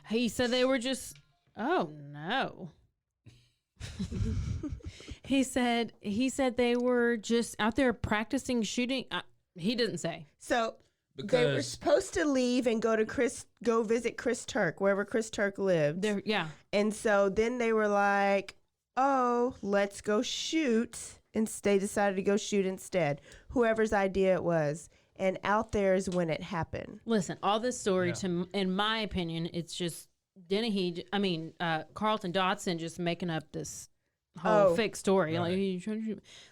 He said they were just, oh no. He said they were just out there practicing shooting. He didn't say. So they were supposed to leave and go visit Chris Turk, wherever Chris Turk lived. Yeah. And so then they were like, "Oh, let's go shoot." And they decided to go shoot instead. Whoever's idea it was. And out there is when it happened. Listen, all this story, in my opinion, it's just Dennehey, Carlton Dotson just making up this whole fake story. Right.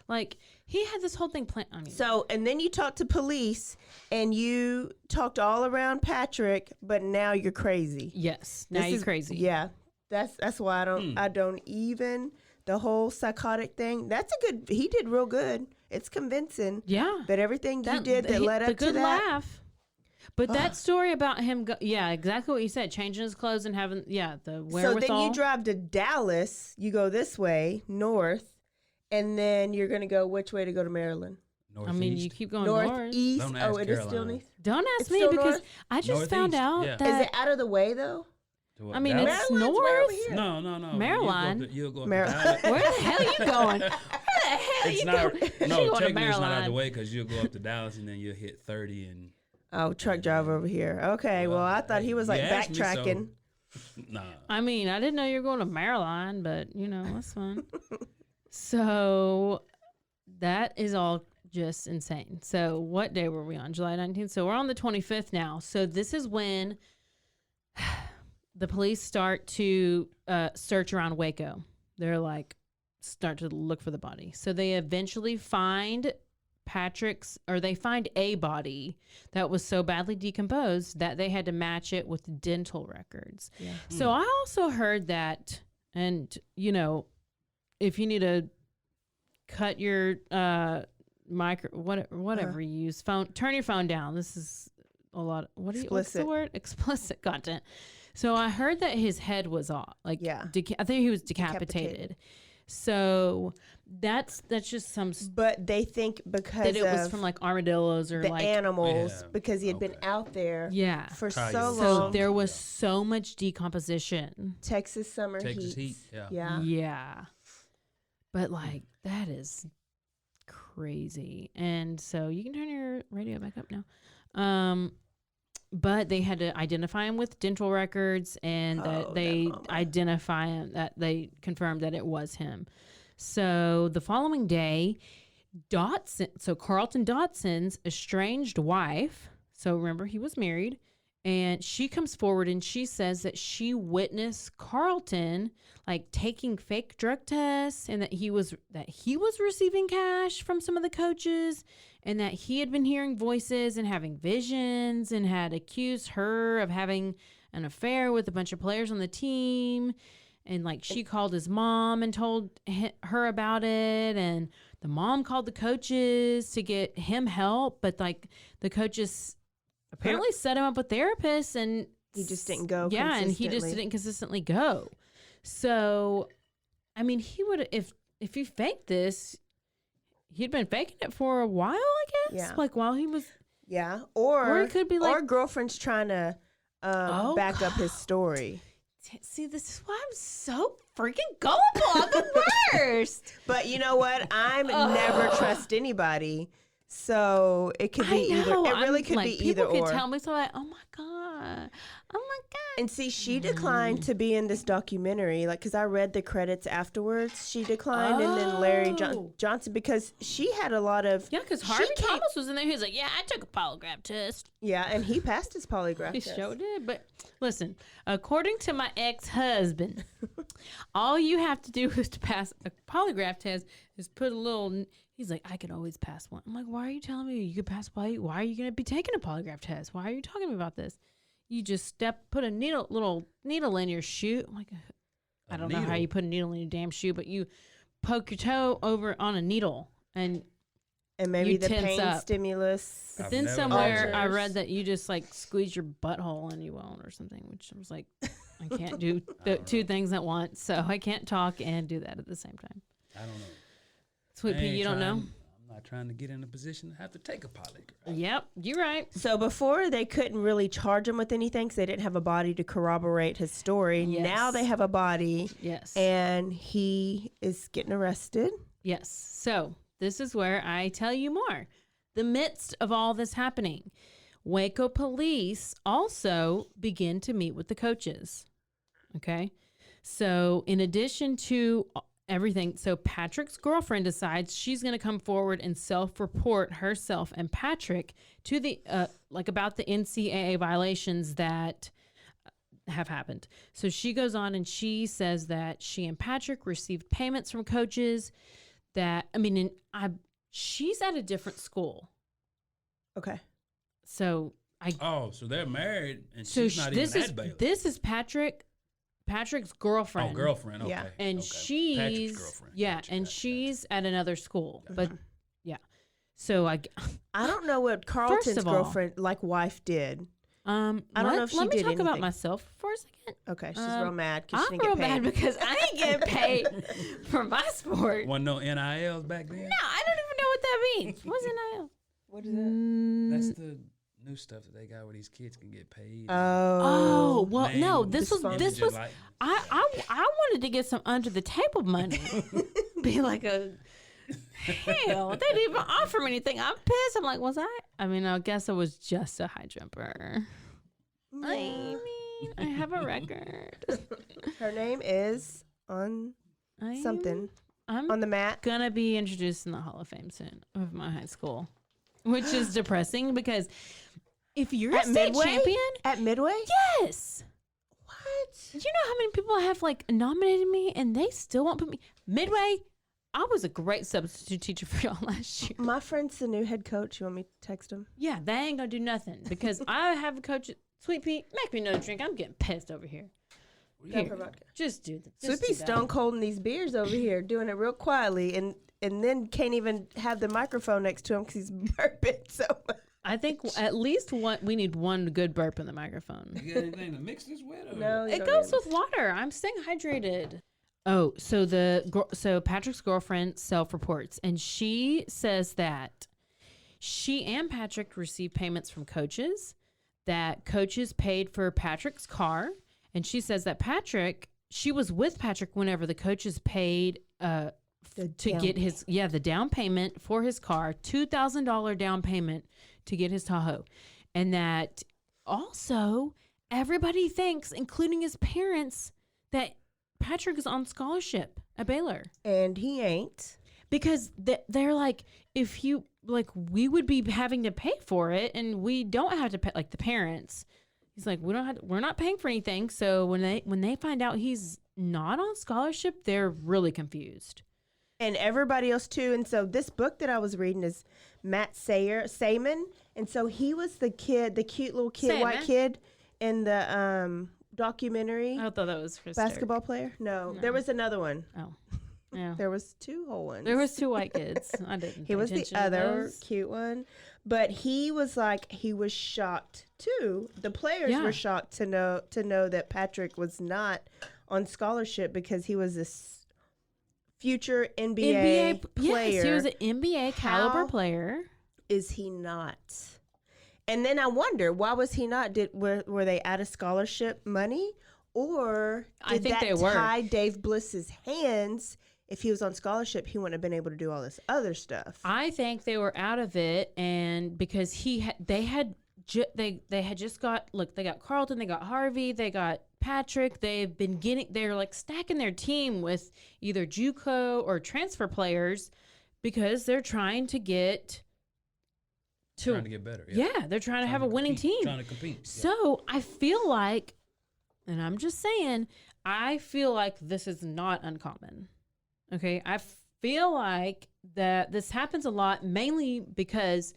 Like he had this whole thing planned. So, and then you talked to police and you talked all around Patrick, but now you're crazy. Yes. Now you're crazy. Yeah. That's why I don't even, the whole psychotic thing. He did real good. It's convincing. Yeah. That everything you did that led up to that. The good laugh. But that story about him, exactly what you said, changing his clothes and having, the wherewithal. So then you drive to Dallas, you go this way, north, and then you're going to go which way to go to Maryland? Northeast. You keep going north. Northeast. Oh, it is still north? Don't ask me because north? I just found out that. Is it out of the way, though? It's north. No. Maryland. You'll go up Maryland. to Where the hell are you going? Where the hell are you going? No, technically it's not out of the way because you'll go up to Dallas and then you'll hit 30 and. Oh, truck driver over here. Okay, well, I thought he was backtracking. Nah. I didn't know you were going to Maryland, but that's fine. So that is all just insane. So what day were we on? July 19th. So we're on the 25th now. So this is when the police start to search around Waco. They're start to look for the body. So they eventually find they find a body that was so badly decomposed that they had to match it with dental records. Yeah. So I also heard that, and if you need to cut your whatever you use, turn your phone down. This is a lot. What's the word? Explicit content. So I heard that his head was off. I think he was decapitated. So that's just some. But they think because that it was from armadillos or the animals because he had been out there for so long. So there was so much decomposition. Texas summer heat. Yeah. But that is crazy. And so you can turn your radio back up now. But they had to identify him with dental records, and that they identify him, that they confirmed that it was him. So the following day, Carlton Dotson's estranged wife, so remember he was married, and she comes forward and she says that she witnessed Carlton taking fake drug tests, and that he was receiving cash from some of the coaches, and that he had been hearing voices and having visions and had accused her of having an affair with a bunch of players on the team. And she called his mom and told her about it. And the mom called the coaches to get him help. But the coaches apparently set him up with therapists, and he just didn't go. Yeah. And he just didn't consistently go. So, he would, if he faked this, he'd been faking it for a while, I guess. Yeah. While he was. Yeah. Or it could be or girlfriend's trying to back up his story. See, this is why I'm so freaking gullible. I'm the worst. But you know what? I'm never trust anybody. So it could be either. It really could be either or. People could tell me so like, oh my god. And see, she declined to be in this documentary, like, because I read the credits afterwards. She declined, and then Larry Johnson, because she had a lot of. Yeah, because Harvey Thomas was in there. He was like, yeah, I took a polygraph test. Yeah, and he passed his polygraph He test. sure did. But listen, according to my ex-husband, all you have to do is to pass a polygraph test is put a little. He's like, I can always pass one. I'm like, why are you telling me you could pass why are you going to be taking a polygraph test? Why are you talking to me about this? You just put a little needle in your shoe. I'm like, I don't know how you put a needle in your damn shoe, but you poke your toe over on a needle and maybe the tense pain up. stimulus. But then somewhere I read that you just like squeeze your butthole and you won't or something, which I was like, I can't do two things at once, so I can't talk and do that at the same time. I don't know. Sweet Pea, you don't know? I'm not trying to get in a position to have to take a polygraph. Yep, you're right. So before they couldn't really charge him with anything because they didn't have a body to corroborate his story. Yes. Now they have a body. Yes. And he is getting arrested. Yes. So this is where I tell you more. The midst of all this happening, Waco police also begin to meet with the coaches. Okay. So in addition to everything, so Patrick's girlfriend decides she's going to come forward and self-report herself and Patrick to the about the NCAA violations that have happened. So she goes on and she says that she and Patrick received payments from coaches that she's at a different school. Okay. So so they're married and so she's not even at Baylor. This is Patrick's girlfriend. Oh, girlfriend. Okay. Yeah. And Patrick's she's girlfriend. She's at another school. But yeah. So I don't know what Carlton's girlfriend, wife, did. I don't know if she did Let me talk about anything. myself for a second. Okay, she's real mad because she I'm didn't real get paid. mad because I didn't get paid for my sport. Wasn't no NILs back then? No, I don't even know what that means. What's NIL? What is that? That's the new stuff that they got where these kids can get paid. Oh, well, no, this was like, I wanted to get some under the table money. Be like hell, they didn't even offer me anything. I'm pissed. I'm like, was I? I mean, I guess I was just a high jumper. Yeah. I mean, I have a record. Her name is on something. I'm on the mat. Gonna be introduced in the Hall of Fame soon of my high school, which is depressing because if you're a state champion at Midway, yes. What? You know how many people have nominated me and they still won't put me Midway? I was a great substitute teacher for y'all last year. My friend's the new head coach. You want me to text him? Yeah, they ain't gonna do nothing because I have a coach. Sweet Pea, make me another drink. I'm getting pissed over here. Just do that. Sweet Pea's stone cold in these beers over here, doing it real quietly, and then can't even have the microphone next to him because he's burping so much. I think at least we need one good burp in the microphone. You got anything to mix this with? Or? No, it goes with water. I'm staying hydrated. Oh, so Patrick's girlfriend self-reports, and she says that she and Patrick received payments from coaches, that coaches paid for Patrick's car, and she says that she was with Patrick whenever the coaches paid get the down payment for his car, $2,000 down payment to get his Tahoe, and that also everybody thinks, including his parents, that Patrick is on scholarship at Baylor. And he ain't. Because they're like, if you, we would be having to pay for it, and we don't have to pay, the parents. He's like, we're not paying for anything. So when they find out he's not on scholarship, they're really confused. And everybody else too. And so this book that I was reading is Matt Sayman. And so he was the cute little kid, white kid in the documentary. I thought that was basketball player. No, there was another one. Oh, yeah. There was two whole ones. There was two white kids. I didn't. He was the other cute one, but he was shocked too. The players were shocked to know that Patrick was not on scholarship because he was this future NBA player. Yes, he was an NBA caliber player. Is he not? And then I wonder, why was he not? Were they out of scholarship money, Or I did think that they were. tie Dave Bliss's hands? If he was on scholarship, he wouldn't have been able to do all this other stuff. I think they were out of it, and because they had just got, look, they got Carlton, they got Harvey, they got Patrick. They're like stacking their team with either JUCO or transfer players because they're trying to get better. Yeah, they're trying to have a winning team. Trying to compete. So I feel like, and I'm just saying, I feel like this is not uncommon. Okay, I feel like that this happens a lot, mainly because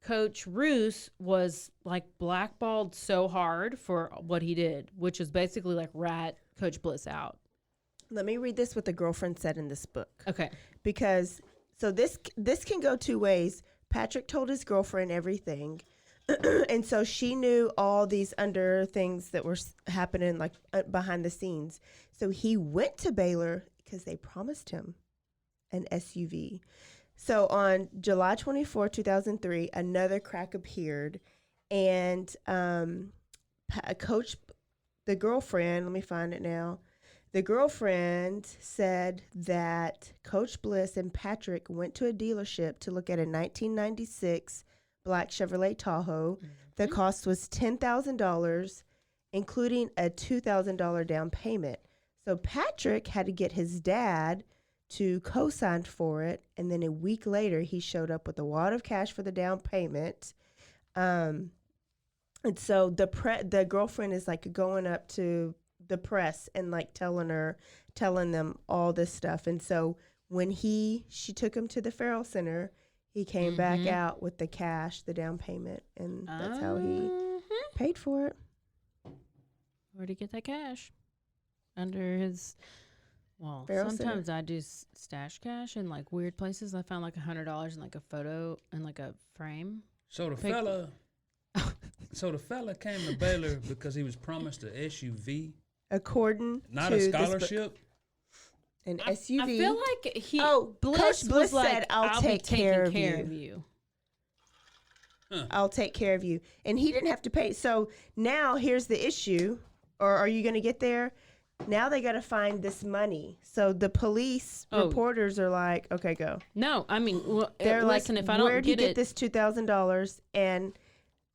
Coach Roos was like blackballed so hard for what he did, which is basically like rat Coach Bliss out. Let me read this what the girlfriend said in this book. Okay. Because so this can go two ways. Patrick told his girlfriend everything. And so she knew all these under things that were happening like behind the scenes. So he went to Baylor because they promised him an SUV. So on July 24, 2003, another crack appeared, and the girlfriend, let me find it now. The girlfriend said that Coach Bliss and Patrick went to a dealership to look at a 1996 black Chevrolet Tahoe. Mm-hmm. The cost was $10,000, including a $2,000 down payment. So Patrick had to get his dad to co-sign for it, and then a week later he showed up with a wad of cash for the down payment. And so the girlfriend is like going up to the press and like telling them all this stuff. And so when she took him to the Farrell Center, he came back out with the cash, the down payment, and that's how he paid for it. Where'd he get that cash? Under his, well, Farrell sometimes Center. I do stash cash in like weird places. I found like $100 in like a photo and like a frame. So the fella came to Baylor because he was promised an SUV. According not to a scholarship. An SUV. I feel like Coach Bliss was said, like, I'll take care of you. Huh. I'll take care of you. And he didn't have to pay. So now here's the issue. Or are you going to get there? Now they got to find this money. So the police reporters are like, okay, go. No, I mean, they're listen, like, if I don't where'd he get get this $2,000 and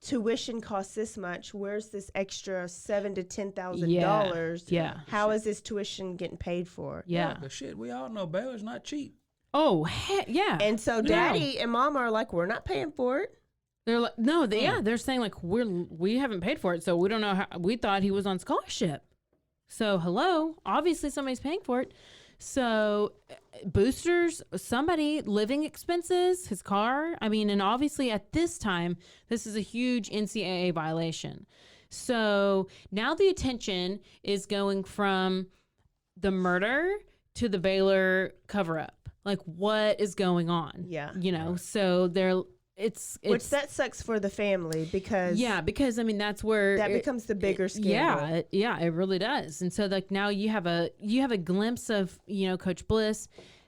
tuition costs this much? Where's this extra $7,000 to $10,000? Yeah. How is this tuition getting paid for? Yeah. But shit, we all know Baylor's not cheap. Oh, yeah. And so Daddy and Mom are like, we're not paying for it. They're like, no, they're saying like we haven't paid for it, so we don't know how. We thought he was on scholarship. So hello, obviously somebody's paying for it. So boosters, somebody, living expenses, his car. I mean, and obviously at this time, this is a huge NCAA violation. So now the attention is going from the murder to the Baylor cover up. Like, what is going on? Yeah. You know, so they're. Which that sucks for the family because because I mean that's where that becomes the bigger scandal. Yeah, it really does. And so like now you have a glimpse of Coach Bliss.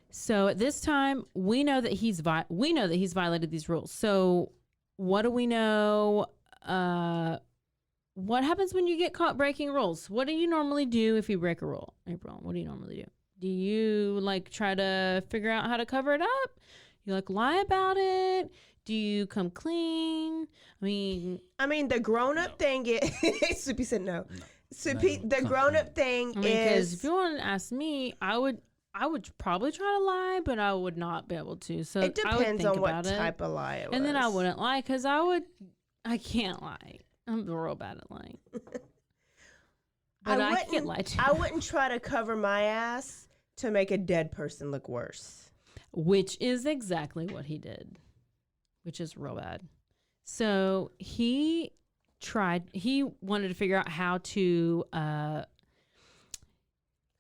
So at this time we know that he's violated these rules. So what do we know? What happens when you get caught breaking rules? What do you normally do if you break a rule, April? What do you normally do? Do you like try to figure out how to cover it up? You like lie about it? Do you come clean? I mean, the grown-up thing is... Soupy said no. Soupy, the grown-up thing is... because if you want to ask me, I would probably try to lie, but I would not be able to. So it depends on what type of lie it was. And then I wouldn't lie because I can't lie. I'm real bad at lying. But I can get lied to. I wouldn't try to cover my ass to make a dead person look worse. Which is exactly what he did. Which is real bad. So he wanted to figure out how to,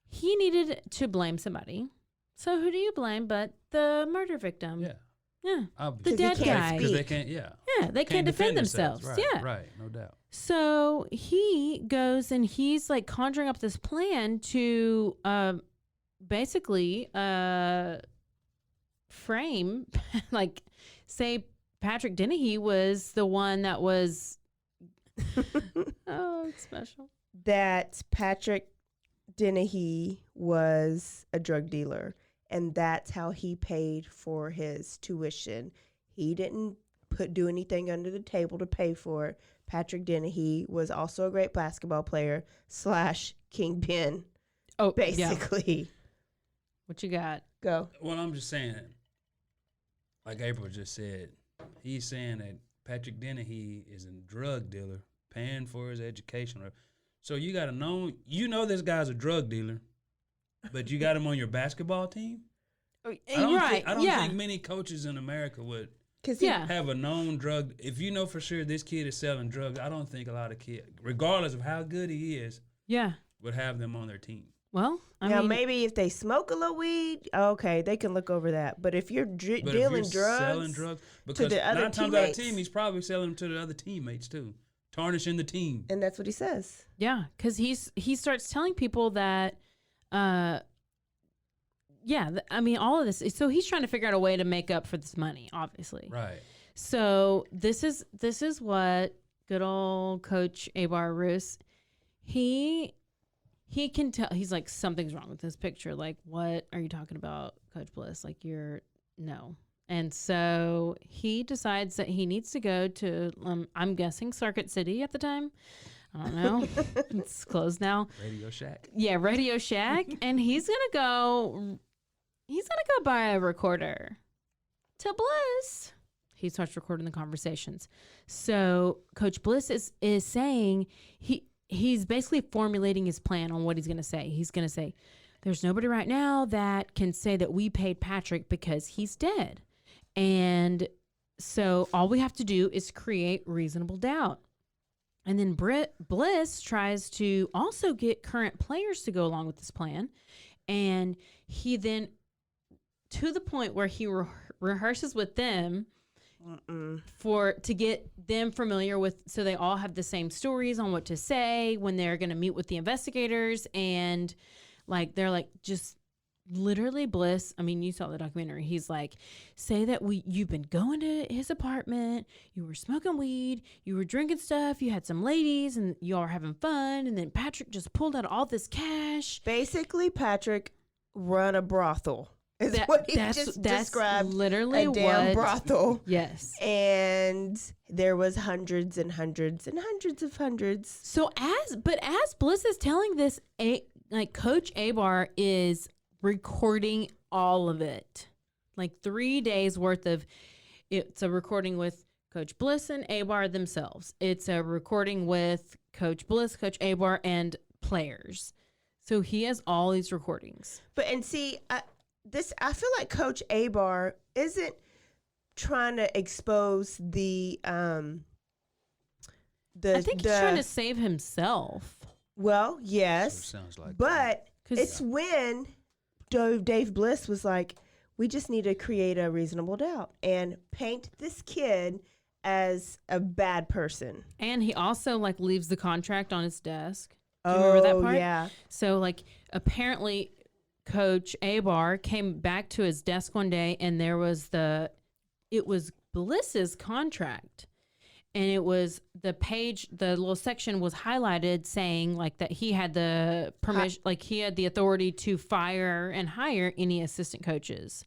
he needed to blame somebody. So who do you blame but the murder victim? Yeah. Yeah. Obviously. The dead guy. Because they can't, yeah. Yeah, they can't defend themselves. Right, yeah. Right, no doubt. So he goes and he's like conjuring up this plan to basically frame, like say Patrick Dennehy was the one that was, oh, it's special. that Patrick Dennehy was a drug dealer, and that's how he paid for his tuition. He didn't do anything under the table to pay for it. Patrick Dennehy was also a great basketball player / kingpin. Oh, basically. Yeah. What you got? Go. Well, I'm just saying, like April just said, he's saying that Patrick Dennehy is a drug dealer paying for his education. So you got to know, this guy's a drug dealer, but you got him on your basketball team? Right. I don't think many coaches in America would Yeah. have a known drug. If you know for sure this kid is selling drugs, I don't think a lot of kids, regardless of how good he is, would have them on their team. Well, I now mean, maybe if they smoke a little weed, okay, they can look over that. But if you're dealing drugs, selling drugs, because to the other 9 times out of teammates, 10, he's probably selling them to the other teammates too, tarnishing the team. and that's what he says. Yeah, because he starts telling people that, I mean, all of this. So he's trying to figure out a way to make up for this money, obviously. Right. So this is what good old Coach Abar Roos, he can tell. He's like, something's wrong with this picture. Like, what are you talking about, Coach Bliss? Like, no. And so he decides that he needs to go to, I'm guessing Circuit City at the time. I don't know. It's closed now. Radio Shack. Yeah, Radio Shack. And he's going to go buy a recorder to Bliss. He starts recording the conversations. So Coach Bliss is saying he's basically formulating his plan on what he's going to say. He's going to say, there's nobody right now that can say that we paid Patrick because he's dead. And so all we have to do is create reasonable doubt. And then Bliss tries to also get current players to go along with this plan. And he then, to the point where he rehearses with them to get them familiar with, so they all have the same stories on what to say when they're going to meet with the investigators. And like, they're like, just literally Bliss. I mean, you saw the documentary. He's like, say that you've been going to his apartment, you were smoking weed, you were drinking stuff, you had some ladies, and you all were having fun. And then Patrick just pulled out all this cash. Basically, Patrick run a brothel. Is what he just described. Literally a damn brothel. Yes. And there was hundreds and hundreds and hundreds of hundreds. So as Bliss is telling this, Coach Abar is recording all of it. Like 3 days worth of, it's a recording with Coach Bliss and Abar themselves. It's a recording with Coach Bliss, Coach Abar, and players. So he has all these recordings. I feel like Coach Abar isn't trying to expose the I think he's trying to save himself. Well, yes. Sounds like but it's when Dave Bliss was like, we just need to create a reasonable doubt and paint this kid as a bad person. And he also leaves the contract on his desk. Do you remember that part? Yeah. So apparently Coach Abar came back to his desk one day, and there was it was Bliss's contract, and it was the little section was highlighted saying that he had the permission, he had the authority to fire and hire any assistant coaches.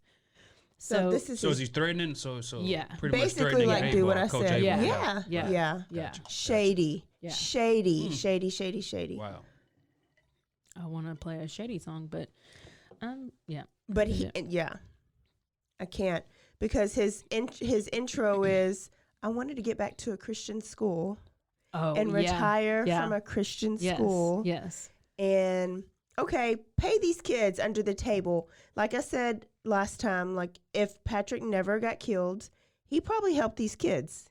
So this is is he threatening? So yeah, pretty basically much threatening do what I Coach said. Abar. Yeah. Gotcha. Shady. Yeah. Shady. Wow. I want to play a shady song, but yeah. But I can't, because his intro is, I wanted to get back to a Christian school and retire from a Christian school. Yes. And okay, pay these kids under the table. Like I said last time, if Patrick never got killed, he probably helped these kids,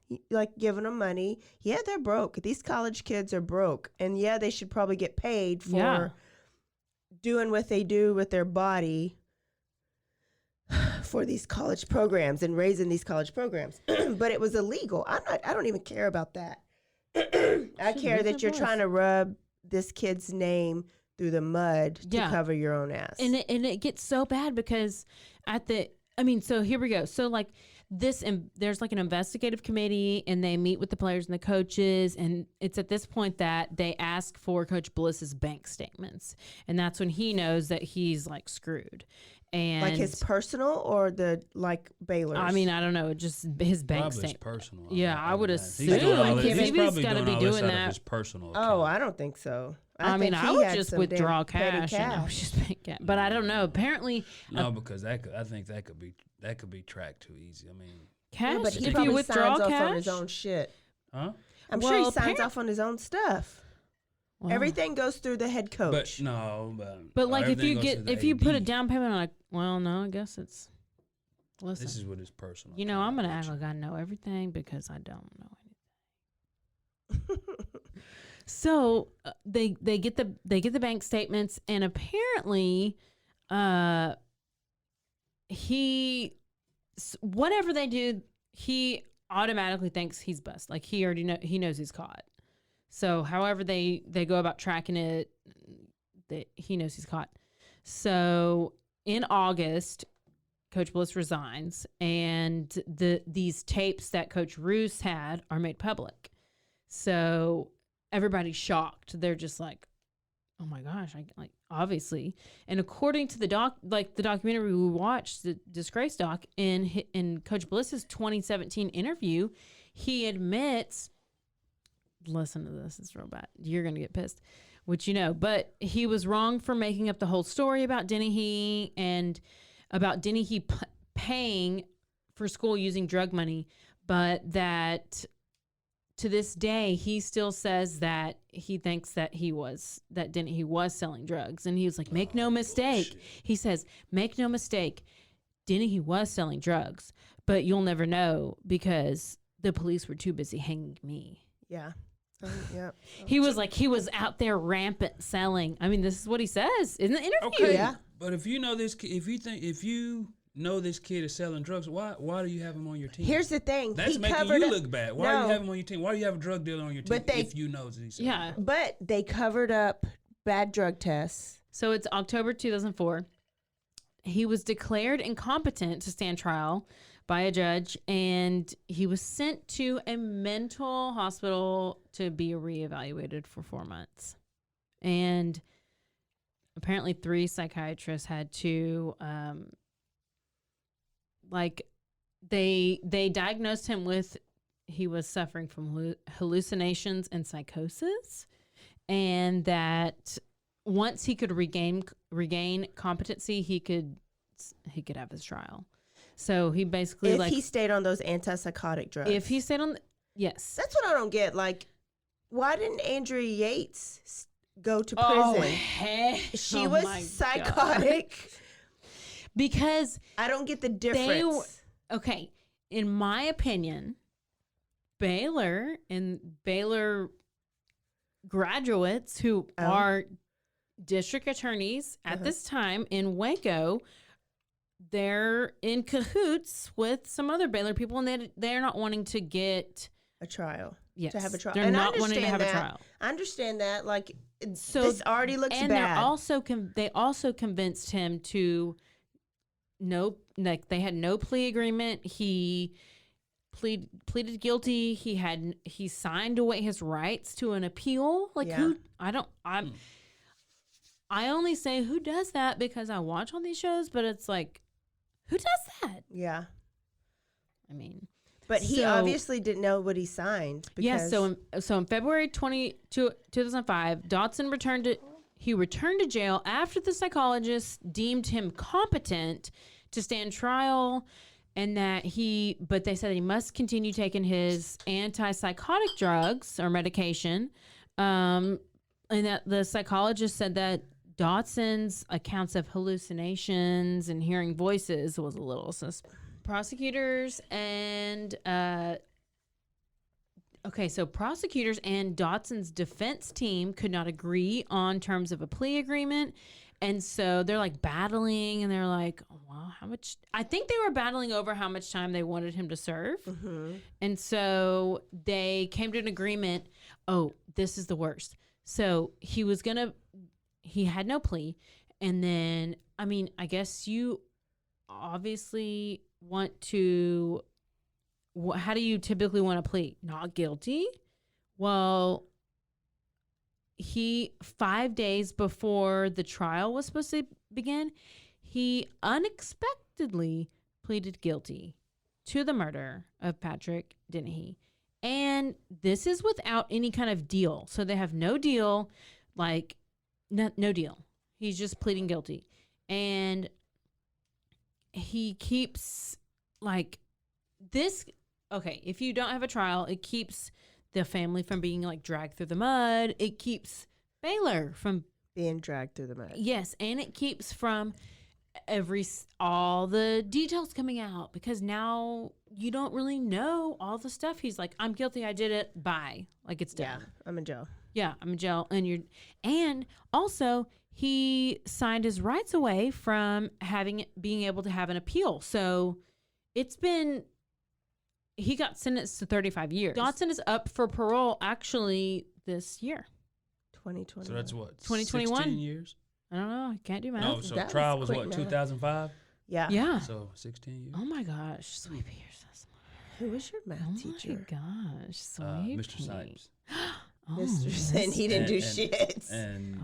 giving them money. Yeah, they're broke. These college kids are broke. And yeah, they should probably get paid for doing what they do with their body for these college programs and raising these college programs. But it was illegal. I don't even care about that. I care that you're trying to rub this kid's name through the mud to cover your own ass. And it gets so bad because so here we go. So there's like an investigative committee, and they meet with the players and the coaches, and it's at this point that they ask for Coach Bliss's bank statements, and that's when he knows that he's like screwed. And like his personal or the like Baylor's? I mean, I don't know, just his bank Probably his statement. personal. Yeah, I would assume He's he's got to be doing that. His personal Oh, I don't think so. I mean, think I he would had just some withdraw petty cash. And I would just bank it. But I don't know. Apparently, no, because I think that could be tracked too easy. I mean, cash. Yeah, but he if probably you withdraw signs cash off on his own shit. Huh? I'm sure he signs off on his own stuff. Well, everything goes through the head coach. But like if you put a down payment on, well, no, I guess it's. Listen, this is what his personal. You know, I'm gonna act like I know everything because I don't know anything. So they get the bank statements, and apparently, he whatever they do, he automatically thinks he's bust. Like he knows he's caught. So however they go about tracking it, he knows he's caught. So in August, Coach Bliss resigns, and these tapes that Coach Roos had are made public. So everybody's shocked. They're just like, "Oh my gosh!" Obviously. And according to the documentary we watched, the Disgrace doc, in Coach Bliss's 2017 interview, he admits. Listen to this. It's real bad. You're going to get pissed, which you know. But he was wrong for making up the whole story about Dennehey and about Dennehey paying for school using drug money, but that to this day he still says that he thinks that Dennehey was selling drugs. And he was like, make no mistake. Bullshit. He says, make no mistake. Dennehey was selling drugs, but you'll never know because the police were too busy hanging me. Yeah. Yeah. He was out there rampant selling. I mean, this is what he says in the interview. Okay, yeah. But if you know this, if you know this kid is selling drugs, why do you have him on your team? Here's the thing. That's making you look bad. Why do you have him on your team? Why do you have a drug dealer on your team if you know that he's selling drugs? But they covered up bad drug tests. So it's October 2004. He was declared incompetent to stand trial by a judge, and he was sent to a mental hospital to be reevaluated for 4 months. And apparently 3 psychiatrists had to, they diagnosed him with, he was suffering from hallucinations and psychosis, and that once he could regain competency, he could have his trial. So he basically if he stayed on those antipsychotic drugs. If he stayed on, yes. That's what I don't get. Like, why didn't Andrea Yates go to prison? Oh, heck. She was psychotic. God. Because I don't get the difference. Okay, in my opinion, Baylor and Baylor graduates who are district attorneys at this time in Waco, they're in cahoots with some other Baylor people, and they're not wanting to get a trial. Yes, to have a trial. They're not wanting to have a trial. I understand that. Like, so this already looks and bad. They also convinced him to they had no plea agreement. He pleaded guilty. He signed away his rights to an appeal. Like I only say who does that because I watch all these shows, but it's like, who does that? Yeah. I mean, but he obviously didn't know what he signed. Yes. Yeah, so in February 2005, Dotson returned to jail after the psychologist deemed him competent to stand trial, and but they said he must continue taking his antipsychotic drugs or medication. And that the psychologist said that Dotson's accounts of hallucinations and hearing voices was a little suspect. Prosecutors and prosecutors and Dotson's defense team could not agree on terms of a plea agreement, and so they're like battling, and they're like, well, how much? I think they were battling over how much time they wanted him to serve, and so they came to an agreement. Oh, this is the worst. So he had no plea, and then I mean, I guess you obviously want to how do you typically want to plead? Not guilty? Well, 5 days before the trial was supposed to begin, he unexpectedly pleaded guilty to the murder of Patrick Dennehy. And this is without any kind of deal. So they have no deal, like no deal. He's just pleading guilty. And he keeps like this. Okay, if you don't have a trial, it keeps the family from being like dragged through the mud. It keeps Baylor from being dragged through the mud. Yes, and it keeps from all the details coming out, because now you don't really know all the stuff. He's like, I'm guilty, I did it, bye. Like, it's done. Yeah, I'm in jail. Yeah, I'm in jail. And also he signed his rights away from being able to have an appeal. So he got sentenced to 35 years. Dotson is up for parole actually this year. 2021. So that's what? 2021. 16 years? I don't know. I can't do math. No, so trial was what, 2005? Yeah. Yeah. So 16 years. Oh my gosh. Sweet Pea, you're so smart. Who was your math teacher? Oh my gosh. Sweet Mr. Sipes. Mr. Sipes. He didn't do shit. And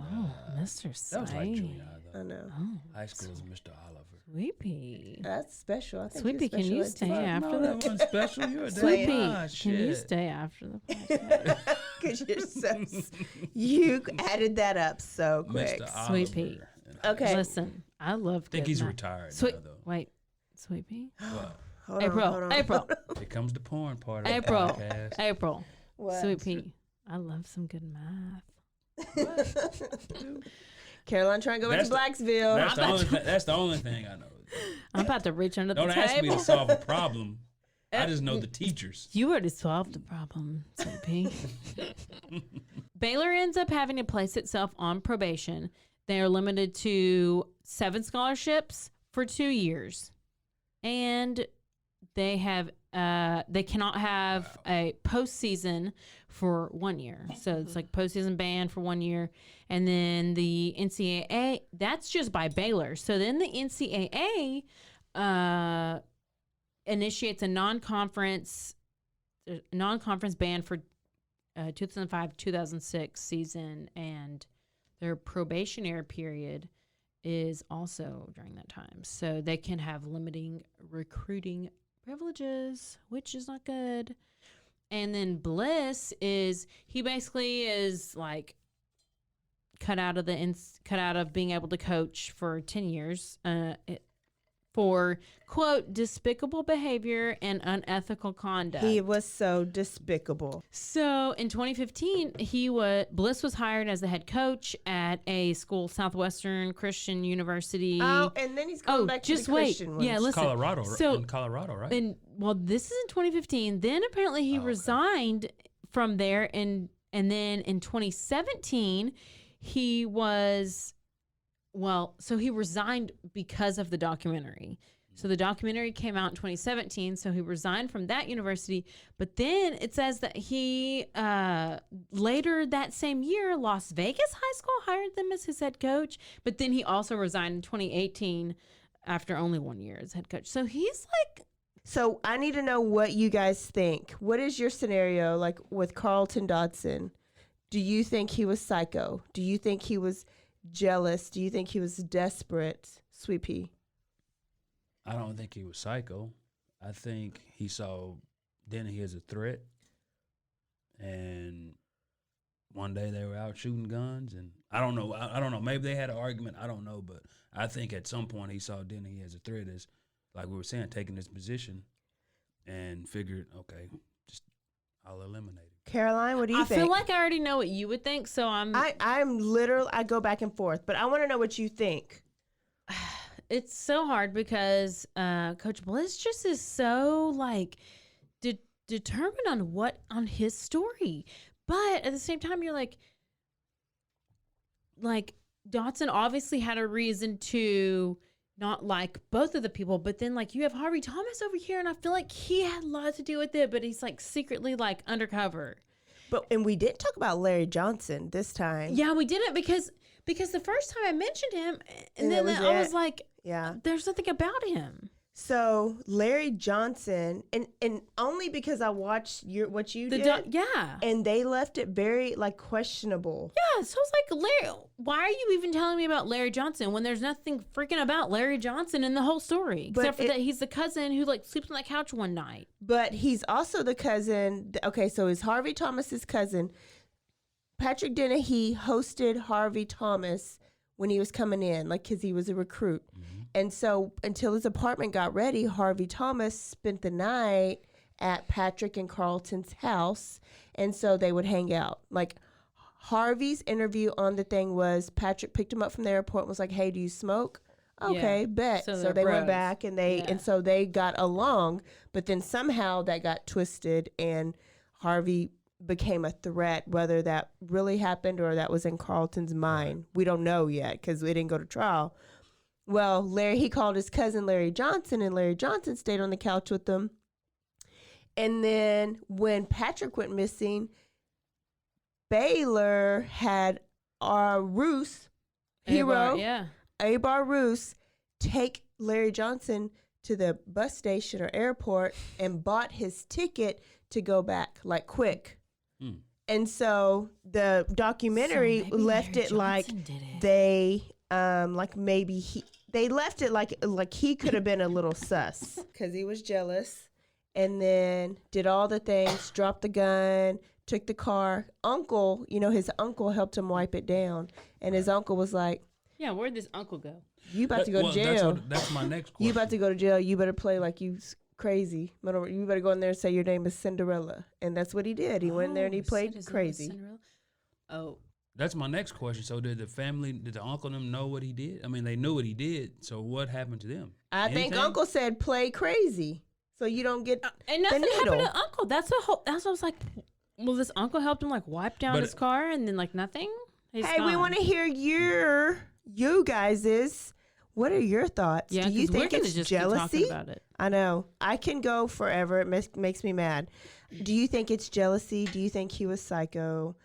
Mr. Sipes. That was like junior high, though. I know. High school was Mr. Oliver. Sweet Pea. That's special. I think Sweet Pea, can you stay after that wasn't special. You're a Sweet damn Pea, can you stay after the podcast? Because you added that up so quick. Mr. Sweet Pea. Okay. Listen, I love. I think he's retired now, though. Wait, Sweet Pea. What? April. Here comes the porn part of the April. podcast. April. What? Sweet Pea. I love some good math. Caroline trying to go back to Blacksville. That's the only thing I know. I'm about to reach under the table. Don't ask me to solve a problem. I just know the teachers. You already solved the problem, Sweet Pea. Baylor ends up having to place itself on probation. They are limited to 7 scholarships for 2 years. And they cannot have a postseason for 1 year. So it's like postseason ban for 1 year. And then the NCAA, that's just by Baylor. So then the NCAA initiates a non-conference ban for 2005-2006 season, and their probationary period is also during that time. So they can have limiting recruiting privileges, which is not good. And then Bliss he basically is like cut out of being able to coach for 10 years for, quote, despicable behavior and unethical conduct. He was so despicable. So in 2015, Bliss was hired as the head coach at a school, Southwestern Christian University. Oh, and then he's going back to the Christian ones. Yeah, listen. Colorado, so, in Colorado, right? This is in 2015. Then apparently he resigned from there, and then in 2017, he resigned because of the documentary. So the documentary came out in 2017, so he resigned from that university. But then it says that he, later that same year, Las Vegas High School hired them as his head coach. But then he also resigned in 2018 after only 1 year as head coach. So he's like... So I need to know what you guys think. What is your scenario, like, with Carlton Dotson? Do you think he was psycho? Do you think he was jealous? Do you think he was desperate? Sweet Pea. I don't think he was psycho. I think he saw Dennehey as a threat, and one day they were out shooting guns, and I don't know. I don't know. Maybe they had an argument. I don't know, but I think at some point he saw Dennehey as a threat, as like we were saying, taking his position, and figured, okay, I'll eliminate him. Caroline, what do you think? I feel like I already know what you would think, so I'm literally, I go back and forth, but I want to know what you think. It's so hard because Coach Bliss just is so like determined on his story, but at the same time, you're like Dotson obviously had a reason to not like both of the people, but then like you have Harvey Thomas over here, and I feel like he had a lot to do with it, but he's like secretly like undercover. And we didn't talk about Larry Johnson this time. Yeah, we didn't because the first time I mentioned him, and then I was like, yeah, there's nothing about him. So Larry Johnson, and only because I watched what you did, yeah, and they left it very questionable. Yeah, so it's like, Larry, why are you even telling me about Larry Johnson when there's nothing freaking about Larry Johnson in the whole story, except for that he's the cousin who sleeps on the couch one night. But he's also the cousin. Okay, so is Harvey Thomas's cousin. Patrick Dennehy hosted Harvey Thomas when he was coming in, because he was a recruit. And so until his apartment got ready, Harvey Thomas spent the night at Patrick and Carlton's house. And so they would hang out. Harvey's interview on the thing was Patrick picked him up from the airport and was like, hey, do you smoke? Okay, bet. So they went back and so they got along. But then somehow that got twisted and Harvey became a threat, whether that really happened or that was in Carlton's mind. We don't know yet because we didn't go to trial. Well, he called his cousin Larry Johnson, and Larry Johnson stayed on the couch with them. And then when Patrick went missing, Baylor had our Roos, Abar Roos, take Larry Johnson to the bus station or airport and bought his ticket to go back, quick. And so the documentary left it they they left it like he could have been a little sus because he was jealous, and then did all the things, dropped the gun, took the car. His uncle helped him wipe it down, and his uncle was like, yeah, where'd this uncle go? You about to go to jail. That's my next question. You about to go to jail. You better play like you crazy. You better go in there and say your name is Cinderella. And that's what he did. He went in there and he played crazy. Oh. That's my next question. So did the uncle and them know what he did? I mean, they knew what he did. So what happened to them? I think Uncle said play crazy so you don't get and nothing happened to Uncle. That's what I was like. Well, this uncle helped him wipe down his car and then nothing? He's gone. We want to hear you guys'. What are your thoughts? Yeah, do you think it's just jealousy? About it. I know. I can go forever. It makes me mad. Do you think it's jealousy? Do you think he was psycho?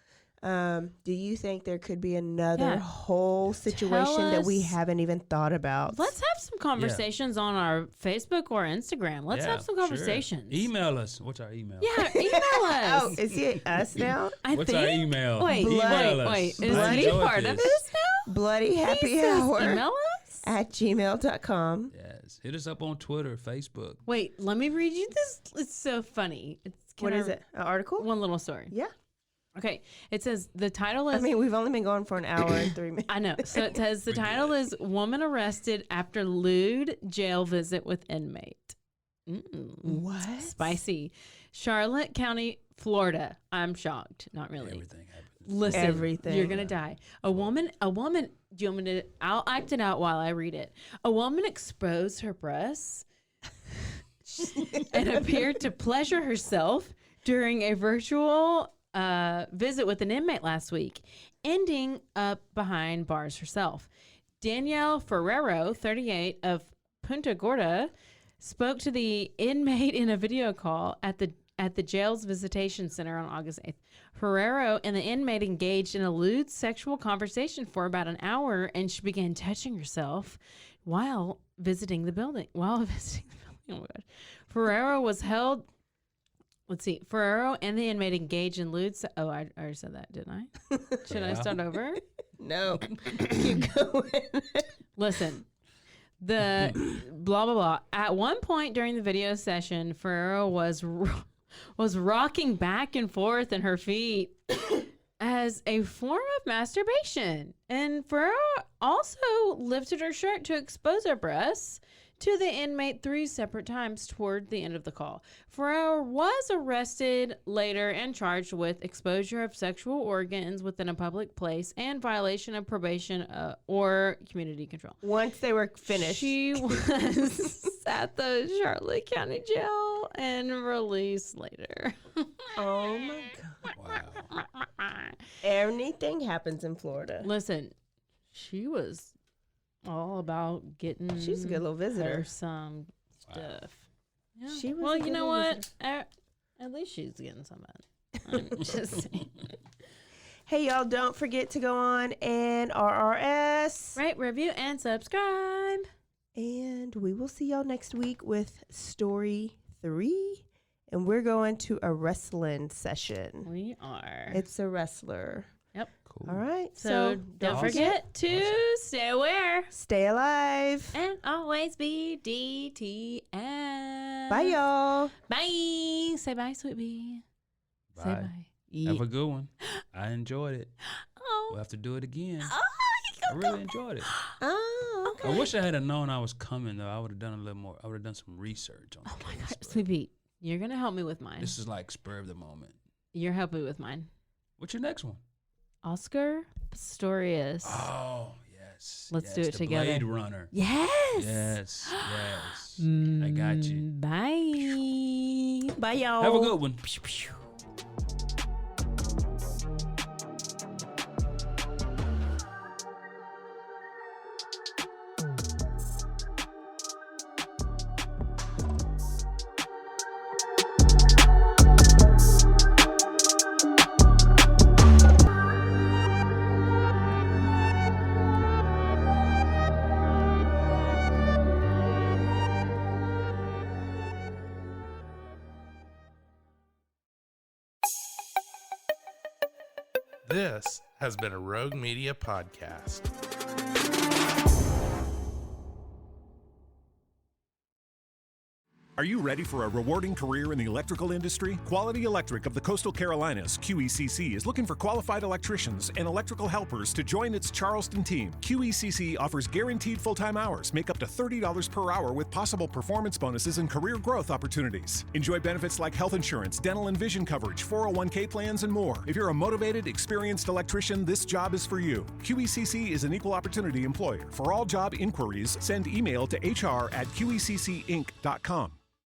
Do you think there could be another whole situation that we haven't even thought about? Let's have some conversations on our Facebook or Instagram. Let's have some conversations. Sure. Email us. What's our email? Yeah, email us. Oh, is it us now? What's our email? Wait, email us. Is he part of this now? Bloody Happy Hour. Email us? At gmail.com. Yes. Hit us up on Twitter, Facebook. Wait, let me read you this. It's so funny. What is it? An article? One little story. Yeah. Okay. It says the title is... we've only been going for an hour and 3 minutes. I know. So it says the title is Woman Arrested After Lewd Jail Visit with Inmate. What? Spicy. Charlotte County, Florida. I'm shocked. Not really. Everything happens. Listen, everything. You're going to die. A woman, do you want me to, I'll act it out while I read it. A woman exposed her breasts and appeared to pleasure herself during a virtual visit with an inmate last week, ending up behind bars herself. Danielle Ferrero, 38, of Punta Gorda, spoke to the inmate in a video call at the jail's visitation center on August 8th. Ferrero and the inmate engaged in a lewd sexual conversation for about an hour, and she began touching herself while visiting the building. Oh my God. Ferrero was held. Let's see. Ferrero and the inmate engaged in lewd. I already said that, didn't I? Should I start over? No. Keep going. Listen. The blah, blah, blah. At one point during the video session, Ferrero was rocking back and forth in her feet as a form of masturbation. And Ferrero also lifted her shirt to expose her breasts to the inmate 3 separate times toward the end of the call. Ferrero was arrested later and charged with exposure of sexual organs within a public place and violation of probation or community control. Once they were finished. She was at the Charlotte County Jail and released later. Oh my God. Wow. Anything happens in Florida. Listen, she was all about getting. She's a good little visitor. Some stuff. Yeah. She was. Well, you know what? At least she's getting some of it. I'm just saying. Hey, y'all! Don't forget to go on and RRS, rate, review, and subscribe. And we will see y'all next week with story 3. And we're going to a wrestling session. We are. It's a wrestler. Yep. Cool. All right. So don't forget to stay aware. Stay alive. And always be DTF. Bye, y'all. Bye. Say bye, sweet bee. Bye. Say bye. Have a good one. I enjoyed it. Oh. We'll have to do it again. Oh, I really enjoyed it. Oh, okay. I wish I had known I was coming, though. I would have done a little more. I would have done some research on the case. My God, sweet bee. You're going to help me with mine. This is like spur of the moment. You're helping me with mine. What's your next one? Oscar Pistorius. Oh, yes. Let's do it the together. Blade Runner. Yes. Yes. Yes. I got you. Bye. Bye, y'all. Have a good one. This has been a Rogue Media podcast. Are you ready for a rewarding career in the electrical industry? Quality Electric of the Coastal Carolinas, QECC, is looking for qualified electricians and electrical helpers to join its Charleston team. QECC offers guaranteed full-time hours, make up to $30 per hour with possible performance bonuses and career growth opportunities. Enjoy benefits like health insurance, dental and vision coverage, 401k plans, and more. If you're a motivated, experienced electrician, this job is for you. QECC is an equal opportunity employer. For all job inquiries, send email to hr@qeccinc.com.